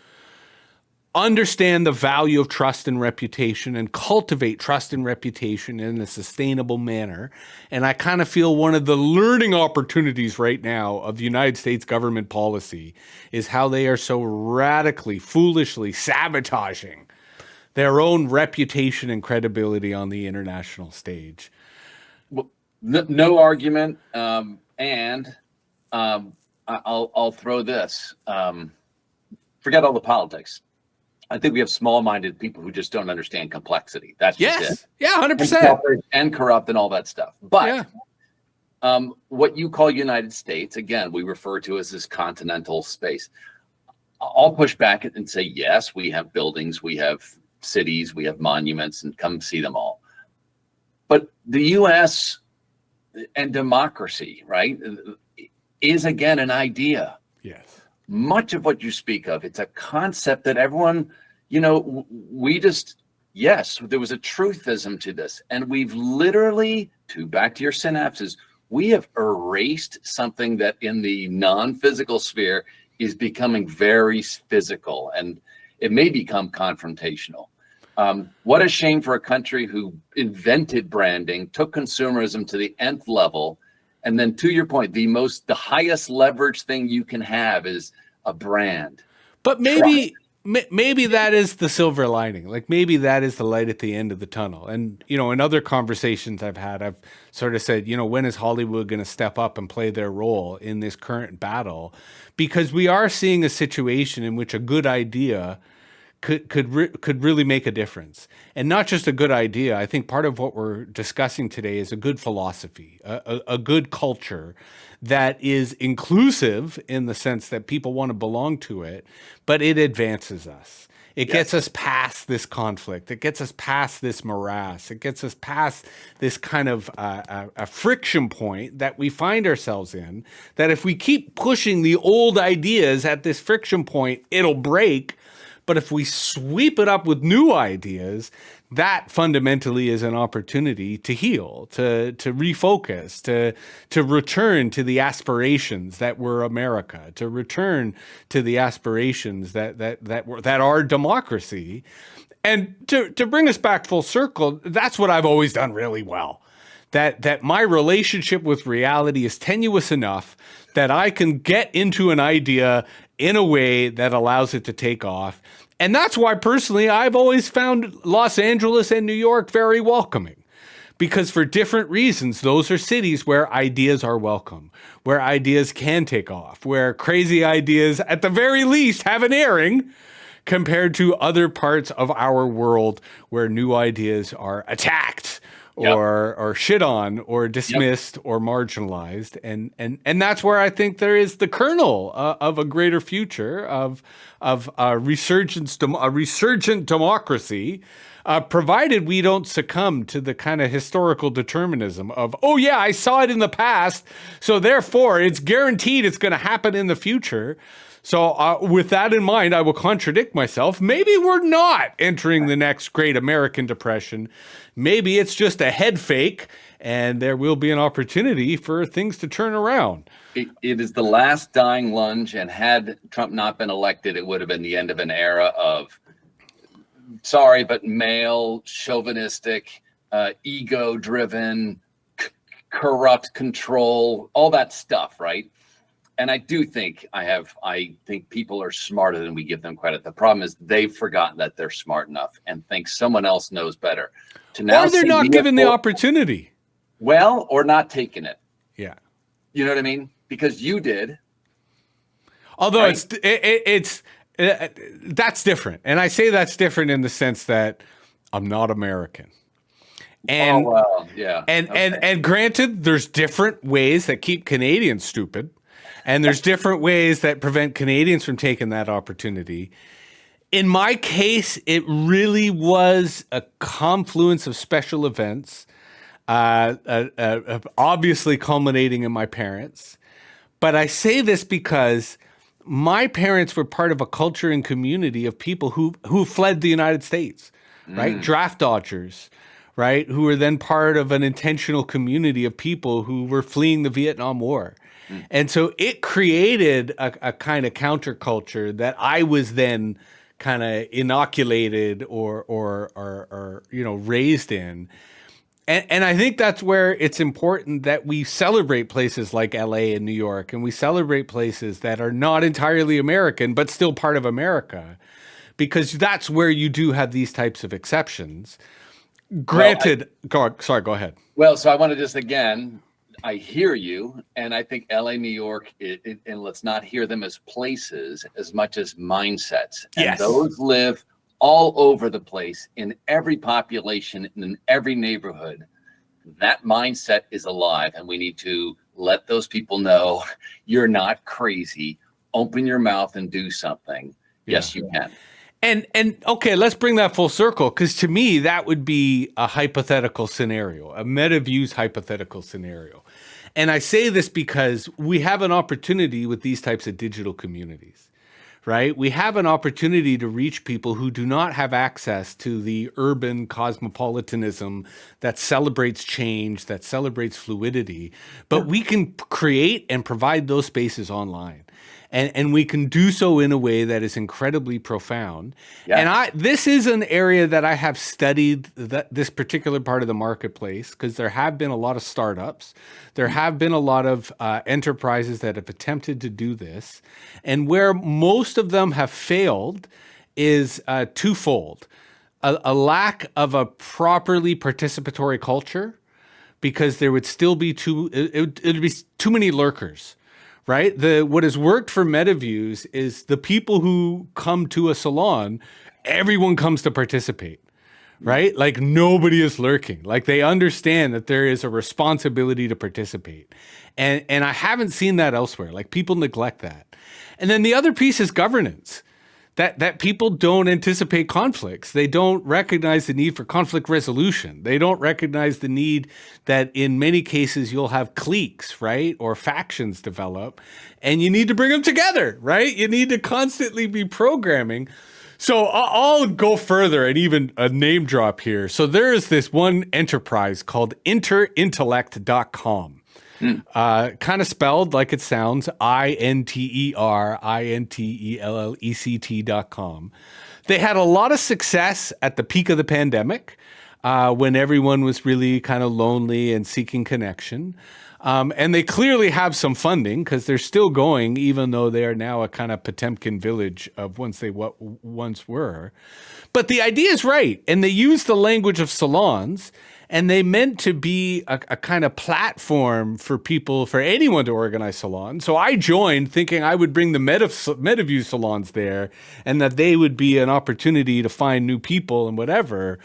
understand the value of trust and reputation and cultivate trust and reputation in a sustainable manner. And I kind of feel one of the learning opportunities right now of the United States government policy is how they are so radically, foolishly sabotaging their own reputation and credibility on the international stage. Well, no argument. I'll throw this. Forget all the politics. I think we have small-minded people who just don't understand complexity. That's just it. Yeah, 100%. And corrupt and all that stuff. But what you call United States, again, we refer to as this continental space. I'll push back and say, yes, we have buildings, we have cities, we have monuments, and come see them all. But the U.S. and democracy, right, is, again, an idea. Yes. Much of what you speak of, it's a concept that everyone, yes, there was a truthism to this. And we've literally, back to your synapses, we have erased something that in the non-physical sphere is becoming very physical, and it may become confrontational. What a shame for a country who invented branding, took consumerism to the nth level. And then to your point, the highest leverage thing you can have is a brand. But maybe that is the silver lining. Like maybe that is the light at the end of the tunnel. And, in other conversations I've had, I've sort of said, when is Hollywood going to step up and play their role in this current battle? Because we are seeing a situation in which a good idea could really make a difference. And not just a good idea. I think part of what we're discussing today is a good philosophy, a good culture that is inclusive in the sense that people want to belong to it, but it advances us. It gets us past this conflict. It gets us past this morass. It gets us past this kind of a friction point that we find ourselves in, that if we keep pushing the old ideas at this friction point, it'll break. But if we sweep it up with new ideas, that fundamentally is an opportunity to heal, to refocus, to return to the aspirations that were America, to return to the aspirations that are democracy. And to bring us back full circle, that's what I've always done really well. That my relationship with reality is tenuous enough that I can get into an idea in a way that allows it to take off. And that's why personally I've always found Los Angeles and New York very welcoming. Because for different reasons, those are cities where ideas are welcome, where ideas can take off, where crazy ideas at the very least have an airing, compared to other parts of our world where new ideas are attacked or shit on or dismissed or marginalized. And that's where I think there is the kernel of a greater future of a resurgent democracy, provided we don't succumb to the kind of historical determinism of, oh yeah, I saw it in the past, so therefore it's guaranteed it's going to happen in the future. So with that in mind, I will contradict myself. Maybe we're not entering the next great American Depression. Maybe it's just a head fake, and there will be an opportunity for things to turn around. It is the last dying lunge, and had Trump not been elected, it would have been the end of an era of, sorry, but male, chauvinistic, ego-driven, corrupt control, all that stuff, right? And I do think I think people are smarter than we give them credit. The problem is they've forgotten that they're smart enough and think someone else knows better. To now Or they're not given the opportunity. Well, or not taking it. Yeah. You know what I mean? Because you did. Although right? it's that's different. And I say that's different in the sense that I'm not American. And yeah. And granted, there's different ways that keep Canadians stupid. And there's different ways that prevent Canadians from taking that opportunity. In my case, it really was a confluence of special events, obviously culminating in my parents. But I say this because my parents were part of a culture and community of people who fled the United States, right? Draft dodgers, right? Who were then part of an intentional community of people who were fleeing the Vietnam War. And so it created a kind of counterculture that I was then kind of inoculated or raised in. And I think that's where it's important that we celebrate places like LA and New York, and we celebrate places that are not entirely American, but still part of America, because that's where you do have these types of exceptions. Granted, go ahead. Well, so I want to just, again, I hear you, and I think LA, New York, and let's not hear them as places as much as mindsets. And yes. Those live all over the place, in every population, in every neighborhood. That mindset is alive, and we need to let those people know you're not crazy. Open your mouth and do something. Yeah. Yes, you can. And okay, let's bring that full circle, because to me, that would be a hypothetical scenario, a meta-views hypothetical scenario. And I say this because we have an opportunity with these types of digital communities, right? We have an opportunity to reach people who do not have access to the urban cosmopolitanism that celebrates change, that celebrates fluidity, but we can create and provide those spaces online. And we can do so in a way that is incredibly profound. Yeah. And this is an area that I have studied this particular part of the marketplace, because there have been a lot of startups. There have been a lot of enterprises that have attempted to do this. And where most of them have failed is twofold. A lack of a properly participatory culture, because there would still be it'd be too many lurkers. Right? What has worked for MetaViews is the people who come to a salon, everyone comes to participate, right? Like nobody is lurking. Like they understand that there is a responsibility to participate. And I haven't seen that elsewhere. Like people neglect that. And then the other piece is governance. That people don't anticipate conflicts. They don't recognize the need for conflict resolution. They don't recognize the need that in many cases you'll have cliques, right? Or factions develop, and you need to bring them together, right? You need to constantly be programming. So I'll go further and even a name drop here. So there is this one enterprise called interintellect.com. Kind of spelled like it sounds, interintellect.com. They had a lot of success at the peak of the pandemic, when everyone was really kind of lonely and seeking connection. And they clearly have some funding, because they're still going, even though they are now a kind of Potemkin village of once were. But the idea is right. And they use the language of salons. And they meant to be a kind of platform for people, for anyone to organize salons. So I joined thinking I would bring the MetaView salons there, and that they would be an opportunity to find new people and whatever.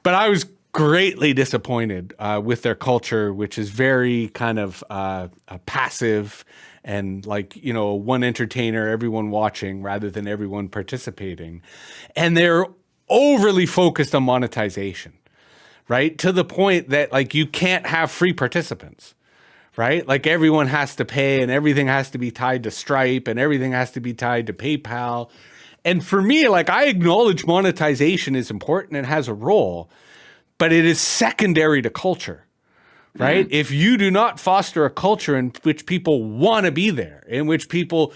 But I was greatly disappointed with their culture, which is very kind of passive and like, one entertainer, everyone watching rather than everyone participating. And they're overly focused on monetization. Right? To the point that like you can't have free participants, right? Like everyone has to pay, and everything has to be tied to Stripe, and everything has to be tied to PayPal. And for me, like I acknowledge monetization is important and has a role, but it is secondary to culture, right? Mm-hmm. If you do not foster a culture in which people want to be there, in which people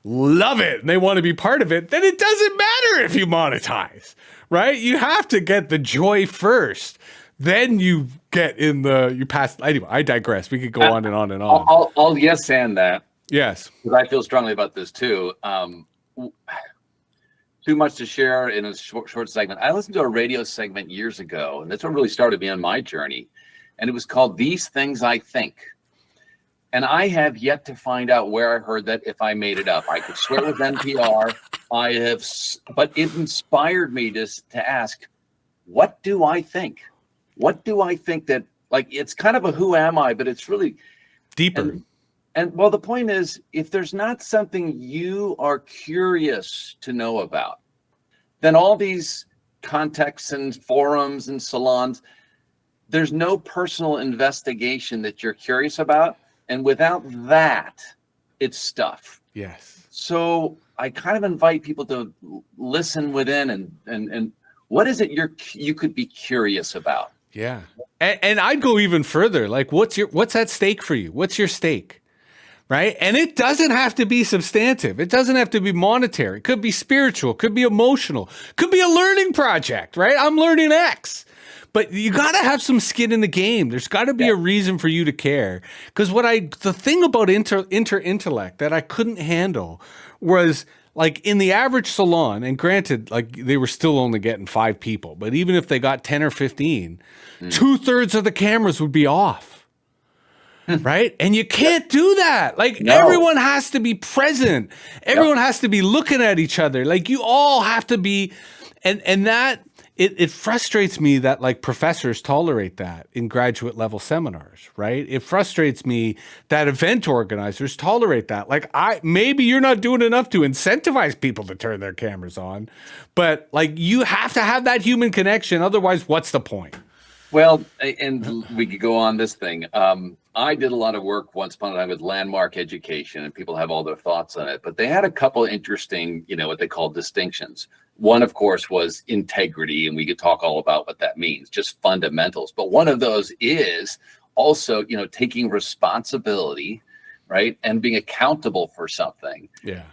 love it and they want to be part of it, then it doesn't matter if you monetize, right? You have to get the joy first. then you get in you pass. Anyway, I digress. We could go on and on and on. I'll yes and that. Yes. Because I feel strongly about this too. Too much to share in a short segment. I listened to a radio segment years ago, and that's what really started me on my journey. And it was called These Things I Think. And I have yet to find out where I heard that, if I made it up. I could swear with NPR. But it inspired me to ask, what do I think? What do I think that, like, it's kind of a who am I, but it's really deeper. And well, the point is, if there's not something you are curious to know about, then all these contexts and forums and salons, there's no personal investigation that you're curious about. And without that, it's stuff. Yes. So I kind of invite people to listen within and what is it you could be curious about? Yeah. And I'd go even further. Like, what's at stake for you? What's your stake? Right. And it doesn't have to be substantive. It doesn't have to be monetary. It could be spiritual, could be emotional, could be a learning project, right? I'm learning X. But you got to have some skin in the game. There's got to be a reason for you to care. Because the thing about intellect that I couldn't handle was, like, in the average salon, and granted, like, they were still only getting 5 people, but even if they got 10 or 15, 2/3 of the cameras would be off. Right? And you can't do that. Like, everyone has to be present. Everyone has to be looking at each other. Like, you all have to be, and that, it frustrates me that, like, professors tolerate that in graduate level seminars, right? It frustrates me that event organizers tolerate that. Like, maybe you're not doing enough to incentivize people to turn their cameras on, but, like, you have to have that human connection. Otherwise, what's the point? Well, and we could go on this thing. I did a lot of work once upon a time with landmark education, and people have all their thoughts on it. But they had a couple of interesting, what they call distinctions. One, of course, was integrity, and we could talk all about what that means, just fundamentals. But one of those is also, taking responsibility, right, and being accountable for something. Yeah.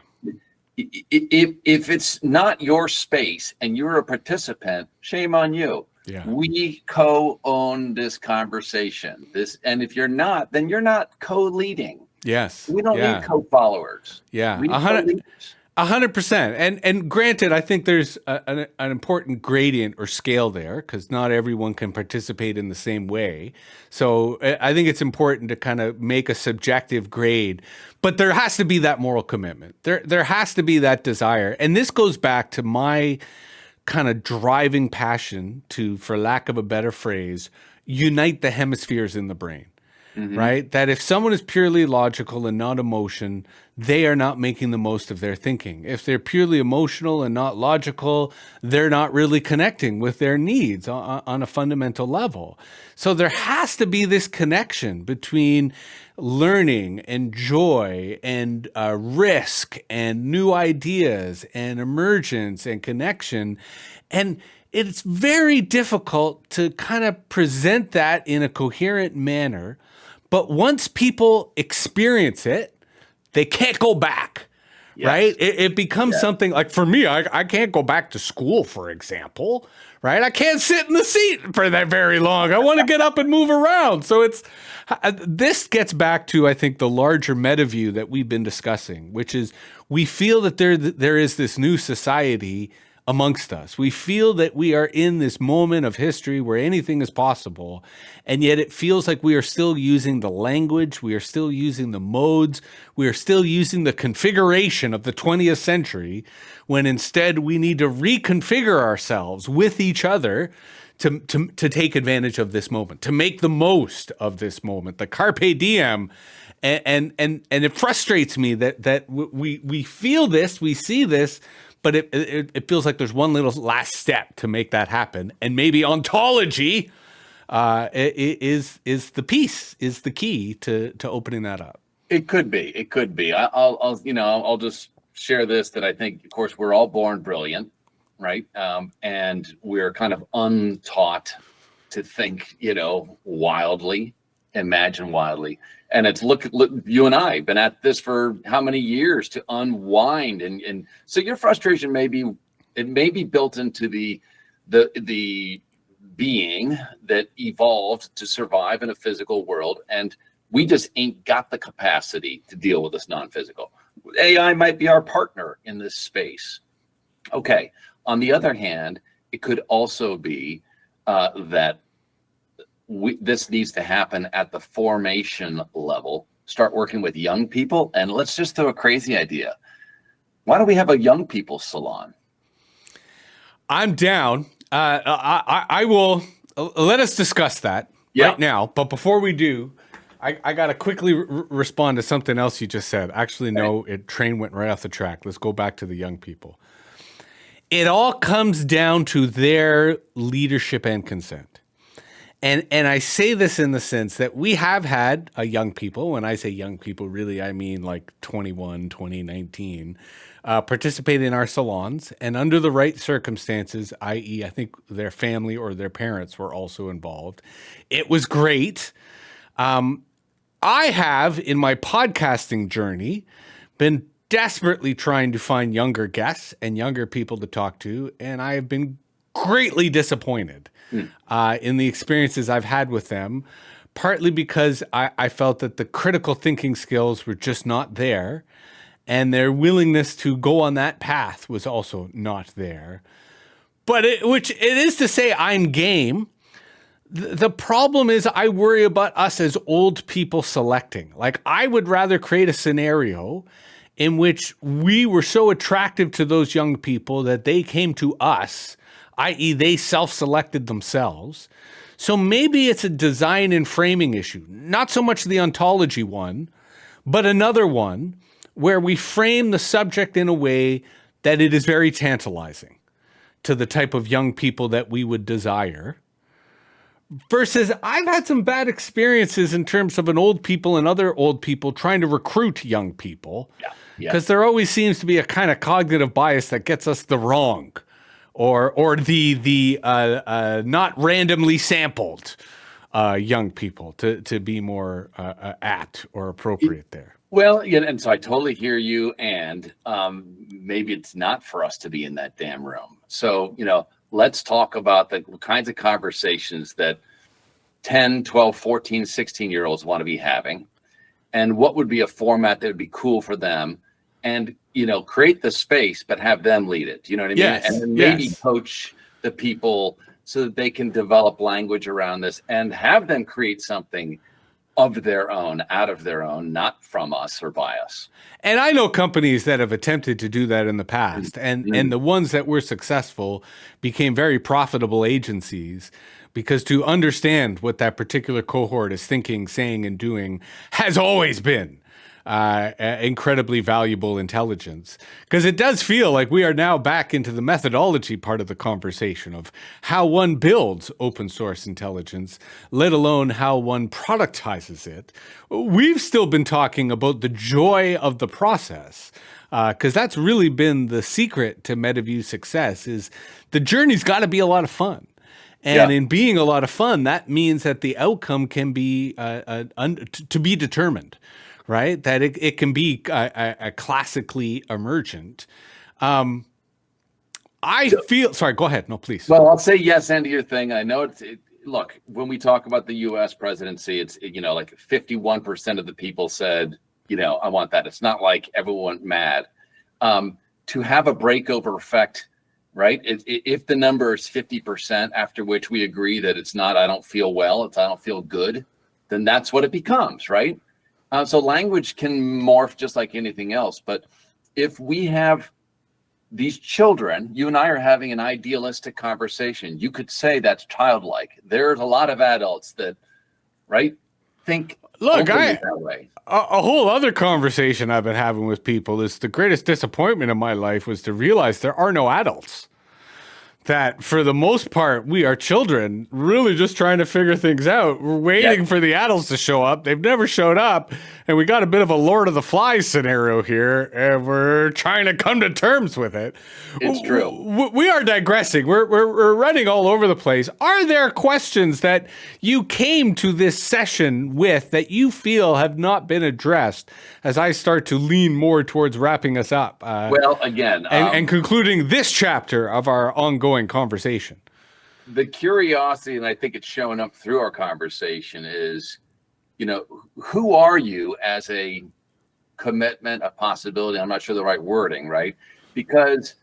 If it's not your space and you're a participant, shame on you. Yeah. We co-own this conversation. And if you're not, then you're not co-leading. Yes. We don't need co-followers. Yeah. We need co-leaders. 100%. And granted, I think there's an important gradient or scale there, because not everyone can participate in the same way. So I think it's important to kind of make a subjective grade, but there has to be that moral commitment. There has to be that desire. And this goes back to my kind of driving passion to, for lack of a better phrase, unite the hemispheres in the brain. Mm-hmm. Right? That if someone is purely logical and not emotion, they are not making the most of their thinking. If they're purely emotional and not logical, they're not really connecting with their needs on a fundamental level. So there has to be this connection between learning and joy and risk and new ideas and emergence and connection. And it's very difficult to kind of present that in a coherent manner. But once people experience it, they can't go back, right? It becomes something like, for me, I can't go back to school, for example, right? I can't sit in the seat for that very long. I want to get up and move around. So this gets back to, I think, the larger meta view that we've been discussing, which is we feel that there is this new society amongst us. We feel that we are in this moment of history where anything is possible, and yet it feels like we are still using the language, we are still using the modes, we are still using the configuration of the 20th century, when instead we need to reconfigure ourselves with each other to take advantage of this moment, to make the most of this moment, the carpe diem. And it frustrates me that we feel this, we see this, but it feels like there's one little last step to make that happen. And maybe ontology is the piece, is the key to opening that up. It could be. I'll just share this, that I think, of course, we're all born brilliant, right? And we're kind of untaught to think, wildly, imagine wildly. And it's look, you and I have been at this for how many years to unwind, and so your frustration may be built into the being that evolved to survive in a physical world, and we just ain't got the capacity to deal with this non-physical. AI might be our partner in this space. Okay. On the other hand, it could also be that this needs to happen at the formation level. Start working with young people, and let's just throw a crazy idea. Why don't we have a young people salon? I'm down. I will let us discuss that right now. But before we do, I got to quickly respond to something else you just said. Actually, no, train went right off the track. Let's go back to the young people. It all comes down to their leadership and consent. And I say this in the sense that we have had young people. When I say young people, really, I mean like 21, 2019, participate in our salons. And under the right circumstances, i.e., I think their family or their parents were also involved. It was great. I have, in my podcasting journey, been desperately trying to find younger guests and younger people to talk to. And I have been greatly disappointed in the experiences I've had with them, partly because I felt that the critical thinking skills were just not there, and their willingness to go on that path was also not there. But which it is to say I'm game. The problem is I worry about us as old people selecting. Like, I would rather create a scenario in which we were so attractive to those young people that they came to us, i.e. they self-selected themselves. So maybe it's a design and framing issue, not so much the ontology one, but another one where we frame the subject in a way that it is very tantalizing to the type of young people that we would desire. Versus I've had some bad experiences in terms of an old people and other old people trying to recruit young people. Because there always seems to be a kind of cognitive bias that gets us the wrong or the not randomly sampled young people to be more apt or appropriate there. Well, yeah, and so I totally hear you, and maybe it's not for us to be in that damn room. So, let's talk about the kinds of conversations that 10, 12, 14, 16-year-olds want to be having, and what would be a format that would be cool for them, and, create the space, but have them lead it. You know what I mean? Yes, and then maybe coach the people so that they can develop language around this and have them create something of their own, out of their own, not from us or by us. And I know companies that have attempted to do that in the past, and the ones that were successful became very profitable agencies, because to understand what that particular cohort is thinking, saying, and doing has always been incredibly valuable intelligence. Because it does feel like we are now back into the methodology part of the conversation of how one builds open source intelligence, let alone how one productizes it. We've still been talking about the joy of the process, because that's really been the secret to MetaView's success, is the journey's got to be a lot of fun. And in being a lot of fun, that means that the outcome can be to be determined. Right? That it can be a classically emergent. Sorry, go ahead. No, please. Well, I'll say yes and to your thing. I know look, when we talk about the U.S. presidency, it's, like 51% of the people said, I want that. It's not like everyone mad. To have a breakover effect, right? If the number is 50%, after which we agree that it's not, I don't feel well, it's I don't feel good, then that's what it becomes, right? So language can morph just like anything else. But if we have these children, you and I are having an idealistic conversation. You could say that's childlike. There's a lot of adults that, right, think that way. A whole other conversation I've been having with people is the greatest disappointment in my life was to realize there are no adults. That for the most part, we are children really just trying to figure things out. We're waiting for the adults to show up. They've never showed up. And we got a bit of a Lord of the Flies scenario here. And we're trying to come to terms with it. It's true. We are digressing. We're running all over the place. Are there questions that you came to this session with that you feel have not been addressed as I start to lean more towards wrapping us up? Well, again. And concluding this chapter of our ongoing conversation. the curiosity, and I think it's showing up through our conversation, is, who are you as a commitment, a possibility? I'm not sure the right wording, right? Because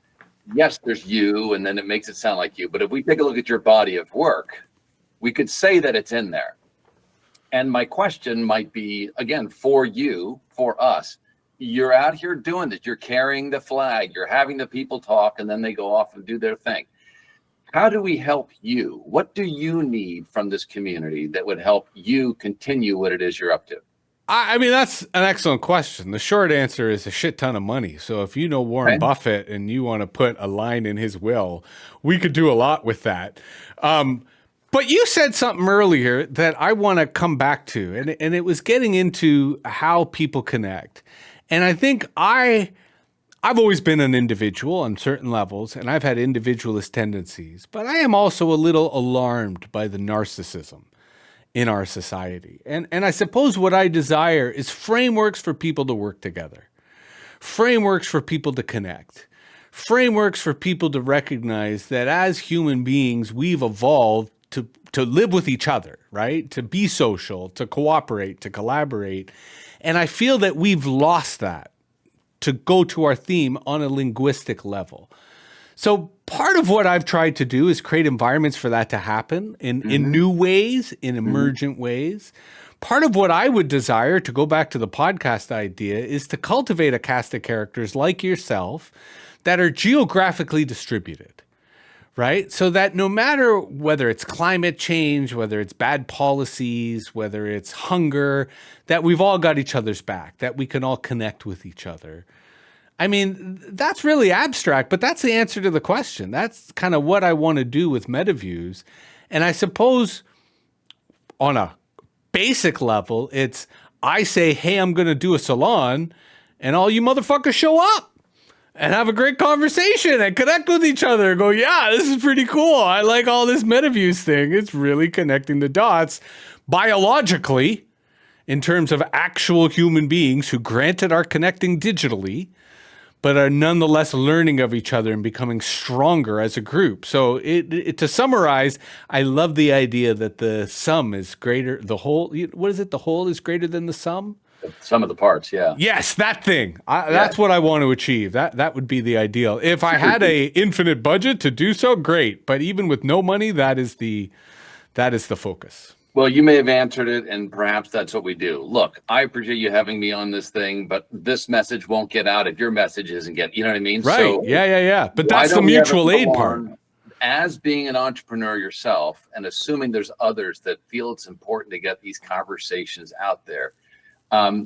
yes, there's you, and then it makes it sound like you. But if we take a look at your body of work, we could say that it's in there. And my question might be, again, for you, for us, you're out here doing this. You're carrying the flag. You're having the people talk, and then they go off and do their thing. How do we help you? What do you need from this community that would help you continue what it is you're up to? I mean, that's an excellent question. The short answer is a shit ton of money. So if you know Warren Buffett and you want to put a line in his will, we could do a lot with that. But you said something earlier that I want to come back to, and it was getting into how people connect. And I think I've always been an individual on certain levels, and I've had individualist tendencies, but I am also a little alarmed by the narcissism in our society. And I suppose what I desire is frameworks for people to work together, frameworks for people to connect, frameworks for people to recognize that as human beings, we've evolved to live with each other, right? To be social, to cooperate, to collaborate. And I feel that we've lost that, to go to our theme on a linguistic level. So part of what I've tried to do is create environments for that to happen in new ways, in emergent ways. Part of what I would desire, to go back to the podcast idea, is to cultivate a cast of characters like yourself that are geographically distributed, right? So that no matter whether it's climate change, whether it's bad policies, whether it's hunger, that we've all got each other's back, that we can all connect with each other. I mean, that's really abstract, but that's the answer to the question. That's kind of what I want to do with MetaViews. And I suppose on a basic level, it's I say, hey, I'm going to do a salon, and all you motherfuckers show up and have a great conversation and connect with each other and go, yeah, this is pretty cool. I like all this MetaViews thing. It's really connecting the dots biologically in terms of actual human beings who, granted, are connecting digitally, but are nonetheless learning of each other and becoming stronger as a group. So to summarize, I love the idea that the sum is greater, the whole, what is it? The whole is greater than the sum? Some of the parts, yeah. Yes, that thing. That's what I want to achieve. That would be the ideal. If I had a infinite budget to do so, great. But even with no money, that is the focus. Well, you may have answered it, and perhaps that's what we do. Look, I appreciate you having me on this thing, but this message won't get out if your message isn't getting, you know what I mean? Right. So yeah. But that's the mutual aid part. As being an entrepreneur yourself, and assuming there's others that feel it's important to get these conversations out there,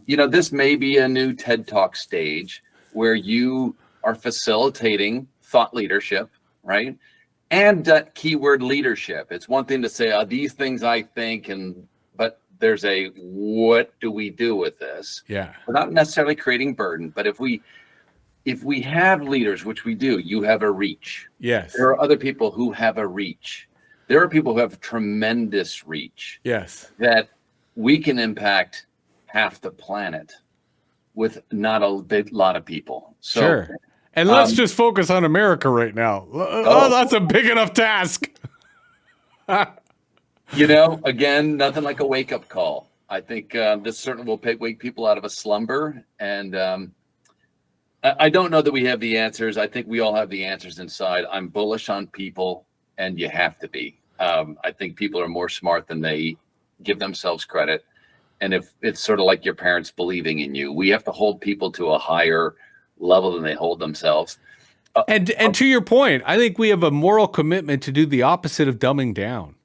this may be a new TED Talk stage where you are facilitating thought leadership, right? And that keyword leadership. It's one thing to say, these things I think, but there's a, what do we do with this? Yeah. We're not necessarily creating burden, but if we have leaders, which we do, you have a reach. Yes. There are other people who have a reach. There are people who have tremendous reach. Yes. That we can impact half the planet with not a big lot of people. So, sure. And let's just focus on America right now. Oh, that's a big enough task. Again, nothing like a wake-up call. I think this certainly will wake people out of a slumber. And I don't know that we have the answers. I think we all have the answers inside. I'm bullish on people, and you have to be. I think people are more smart than they give themselves credit. And if it's sort of like your parents believing in you, we have to hold people to a higher level than they hold themselves. And to your point, I think we have a moral commitment to do the opposite of dumbing down.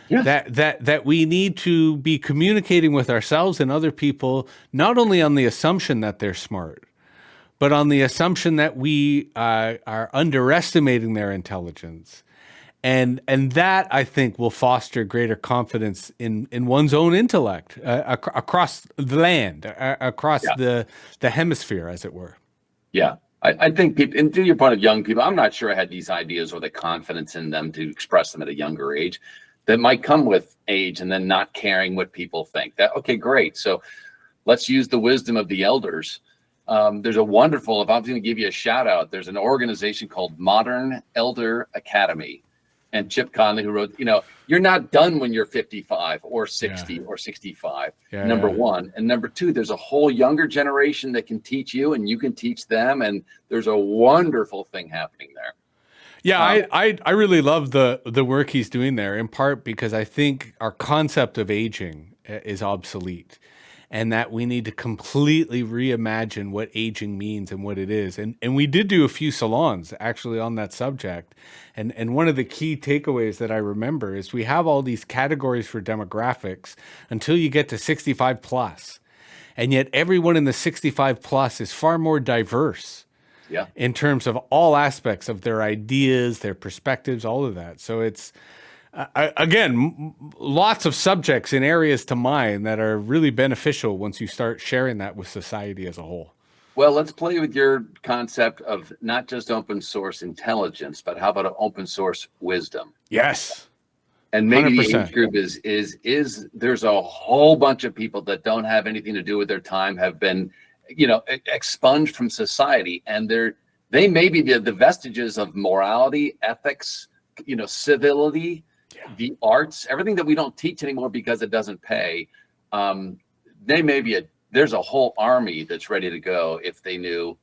Yeah. That we need to be communicating with ourselves and other people, not only on the assumption that they're smart, but on the assumption that we are underestimating their intelligence. And that, I think, will foster greater confidence in one's own intellect across the land, across the hemisphere, as it were. Yeah, I think people, and to your point of young people, I'm not sure I had these ideas or the confidence in them to express them at a younger age. That might come with age and then not caring what people think. Okay, great. So let's use the wisdom of the elders. There's a wonderful, if I'm going to give you a shout out, there's an organization called Modern Elder Academy. and Chip Conley, who wrote, you're not done when you're 55 or 60 Yeah. or 65, Yeah, number yeah. one. And number two, there's a whole younger generation that can teach you and you can teach them. And there's a wonderful thing happening there. Yeah, I really love the work he's doing there, in part because I think our concept of aging is obsolete, and that we need to completely reimagine what aging means and what it is. And we did do a few salons actually on that subject. And one of the key takeaways that I remember is we have all these categories for demographics until you get to 65 plus. And yet everyone in the 65 plus is far more diverse in terms of all aspects of their ideas, their perspectives, all of that. So it's, again, lots of subjects in areas to mine that are really beneficial once you start sharing that with society as a whole. Well, let's play with your concept of not just open source intelligence, but how about an open source wisdom? Yes. And maybe 100%. the age group is there's a whole bunch of people that don't have anything to do with their time, have been, expunged from society, and they may be the vestiges of morality, ethics, civility, the arts, everything that we don't teach anymore because it doesn't pay. They may be there's a whole army that's ready to go if they knew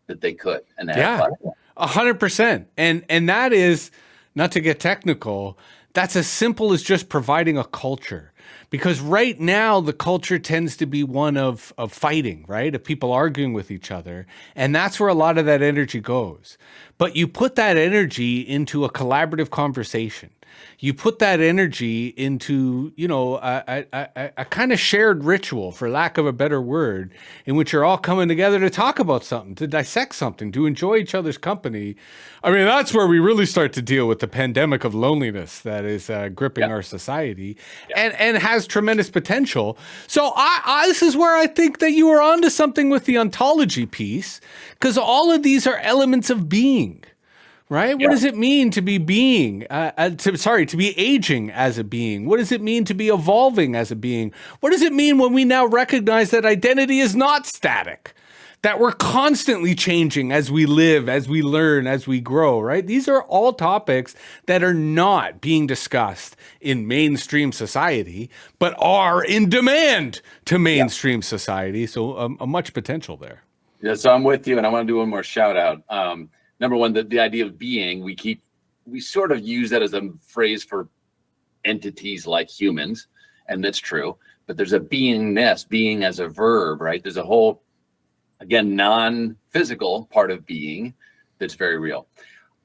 that they could. And 100%. And that is, not to get technical, that's as simple as just providing a culture. Because right now, the culture tends to be one of fighting, right? Of people arguing with each other. And that's where a lot of that energy goes. But you put that energy into a collaborative conversation. You put that energy into, a kind of shared ritual, for lack of a better word, in which you're all coming together to talk about something, to dissect something, to enjoy each other's company. I mean, that's where we really start to deal with the pandemic of loneliness that is gripping our society and has tremendous potential. So this is where I think that you were onto something with the ontology piece, because all of these are elements of being. Right? What does it mean to be being, to be aging as a being? What does it mean to be evolving as a being? What does it mean when we now recognize that identity is not static, that we're constantly changing as we live, as we learn, as we grow, right? These are all topics that are not being discussed in mainstream society, but are in demand to mainstream society. So a much potential there. Yeah, so I'm with you, and I want to do one more shout out. Number one, the idea of being, we sort of use that as a phrase for entities like humans, and that's true. But there's a beingness, being as a verb, right? There's a whole, again, non-physical part of being that's very real.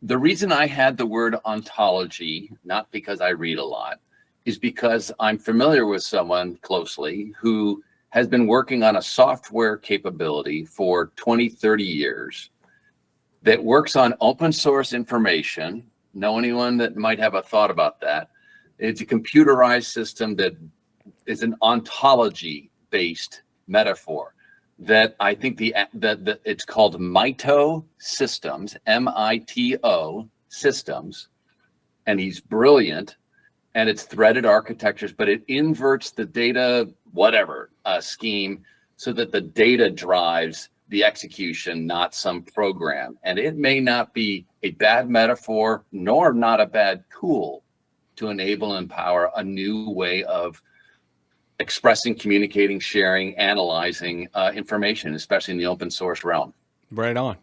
The reason I had the word ontology, not because I read a lot, is because I'm familiar with someone closely who has been working on a software capability for 20, 30 years that works on open source information. Know anyone that might have a thought about that? It's a computerized system that is an ontology-based metaphor that I think that it's called Mito Systems, M-I-T-O Systems, and he's brilliant. And it's threaded architectures, but it inverts the data, scheme, so that the data drives the execution, not some program. And it may not be a bad metaphor, nor not a bad tool to enable and empower a new way of expressing, communicating, sharing, analyzing information, especially in the open source realm. Right on.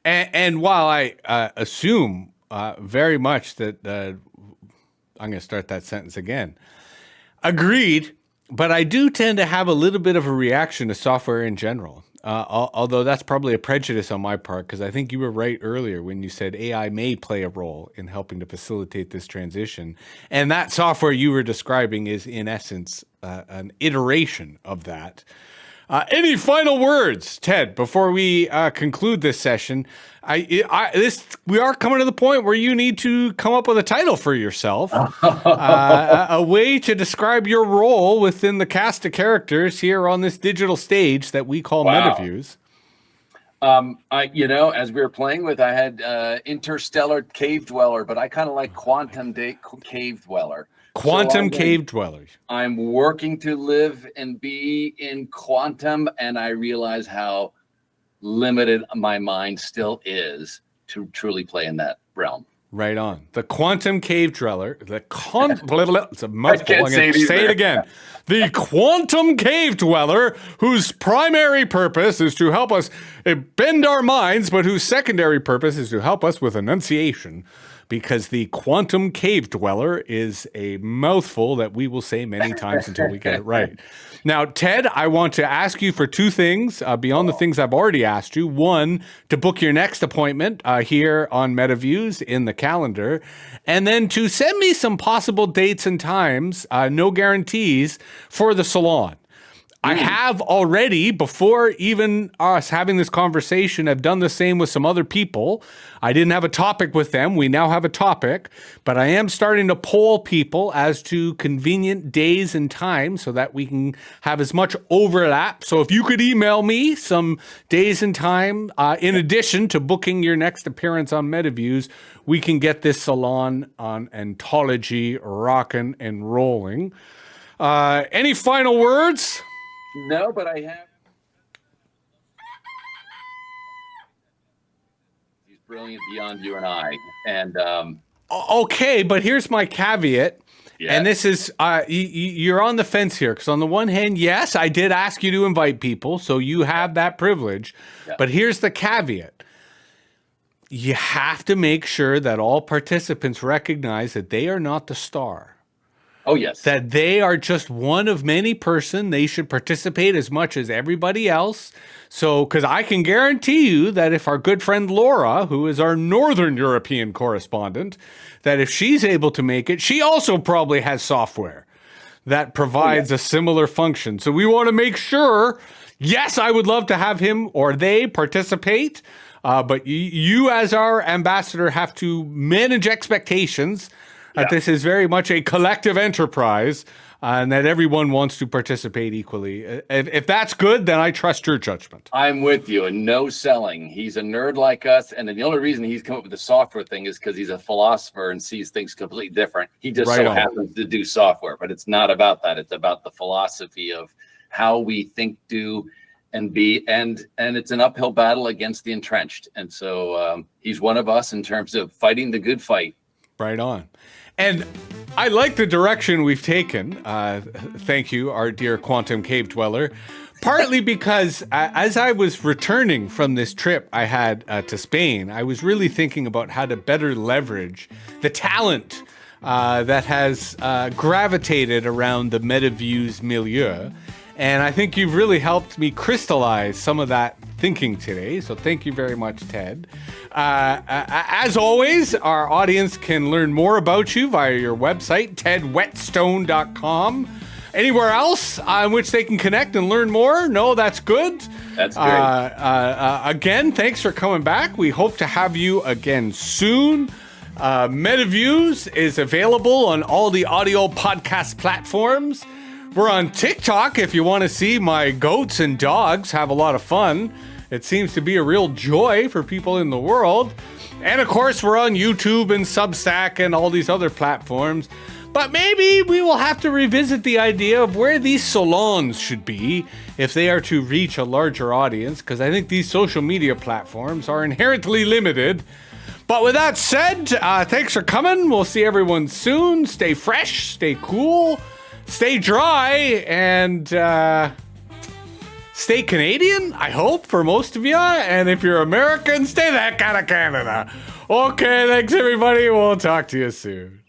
And while I assume very much that I'm going to start that sentence again. Agreed, but I do tend to have a little bit of a reaction to software in general. Although that's probably a prejudice on my part, because I think you were right earlier when you said AI may play a role in helping to facilitate this transition. And that software you were describing is, in essence, an iteration of that. Any final words, Ted, before we conclude this session? We are coming to the point where you need to come up with a title for yourself, a way to describe your role within the cast of characters here on this digital stage that we call MetaViews. As we were playing with, I had interstellar cave dweller, but I kind of like quantum cave dweller. Quantum cave dwellers. I'm working to live and be in quantum, and I realize how limited my mind still is to truly play in that realm. Right on. The quantum cave dweller, it's a mouthful. can't I'm say going it to say it either. again. The quantum cave dweller, whose primary purpose is to help us bend our minds, but whose secondary purpose is to help us with enunciation. Because the quantum cave dweller is a mouthful that we will say many times until we get it right. Now, Ted, I want to ask you for two things beyond the things I've already asked you. One, to book your next appointment here on MetaViews in the calendar. And then to send me some possible dates and times, no guarantees, for the salon. I have already, before even us having this conversation, I've done the same with some other people. I didn't have a topic with them. We now have a topic, but I am starting to poll people as to convenient days and times so that we can have as much overlap. So if you could email me some days and time, in addition to booking your next appearance on MetaViews, we can get this salon on Ontology rocking and rolling. Any final words? No, but I have. He's brilliant beyond you and I. And okay, but here's my caveat. Yeah. And this is, you're on the fence here. Because on the one hand, yes, I did ask you to invite people. So you have that privilege. Yeah. But here's the caveat. You have to make sure that all participants recognize that they are not the star. oh yes, That they are just one of many person. They should participate as much as everybody else. So, because I can guarantee you that if our good friend Laura, who is our Northern European correspondent, that if she's able to make it, she also probably has software that provides a similar function. So we want to make sure, yes, I would love to have him or they participate, but you as our ambassador have to manage expectations. This is very much a collective enterprise, and that everyone wants to participate equally. If that's good, then I trust your judgment. I'm with you. And no selling. He's a nerd like us, and the only reason he's come up with the software thing is because he's a philosopher and sees things completely different. He just happens to do software, but it's not about that. It's about the philosophy of how we think, do, and be, and it's an uphill battle against the entrenched. And so he's one of us in terms of fighting the good fight. Right on. And I like the direction we've taken. Thank you, our dear quantum cave dweller. Partly because as I was returning from this trip I had to Spain, I was really thinking about how to better leverage the talent that has gravitated around the MetaViews milieu. And I think you've really helped me crystallize some of that thinking today. So thank you very much, Ted. As always, our audience can learn more about you via your website, tedwhetstone.com. Anywhere else on which they can connect and learn more? No, that's good. That's great. Again, thanks for coming back. We hope to have you again soon. MetaViews is available on all the audio podcast platforms. We're on TikTok if you want to see my goats and dogs have a lot of fun. It seems to be a real joy for people in the world. And of course, we're on YouTube and Substack and all these other platforms. But maybe we will have to revisit the idea of where these salons should be if they are to reach a larger audience, because I think these social media platforms are inherently limited. But with that said, thanks for coming. We'll see everyone soon. Stay fresh, stay cool, stay dry, and stay Canadian, I hope, for most of you. And if you're American, stay the heck out of Canada. Okay, thanks everybody. We'll talk to you soon.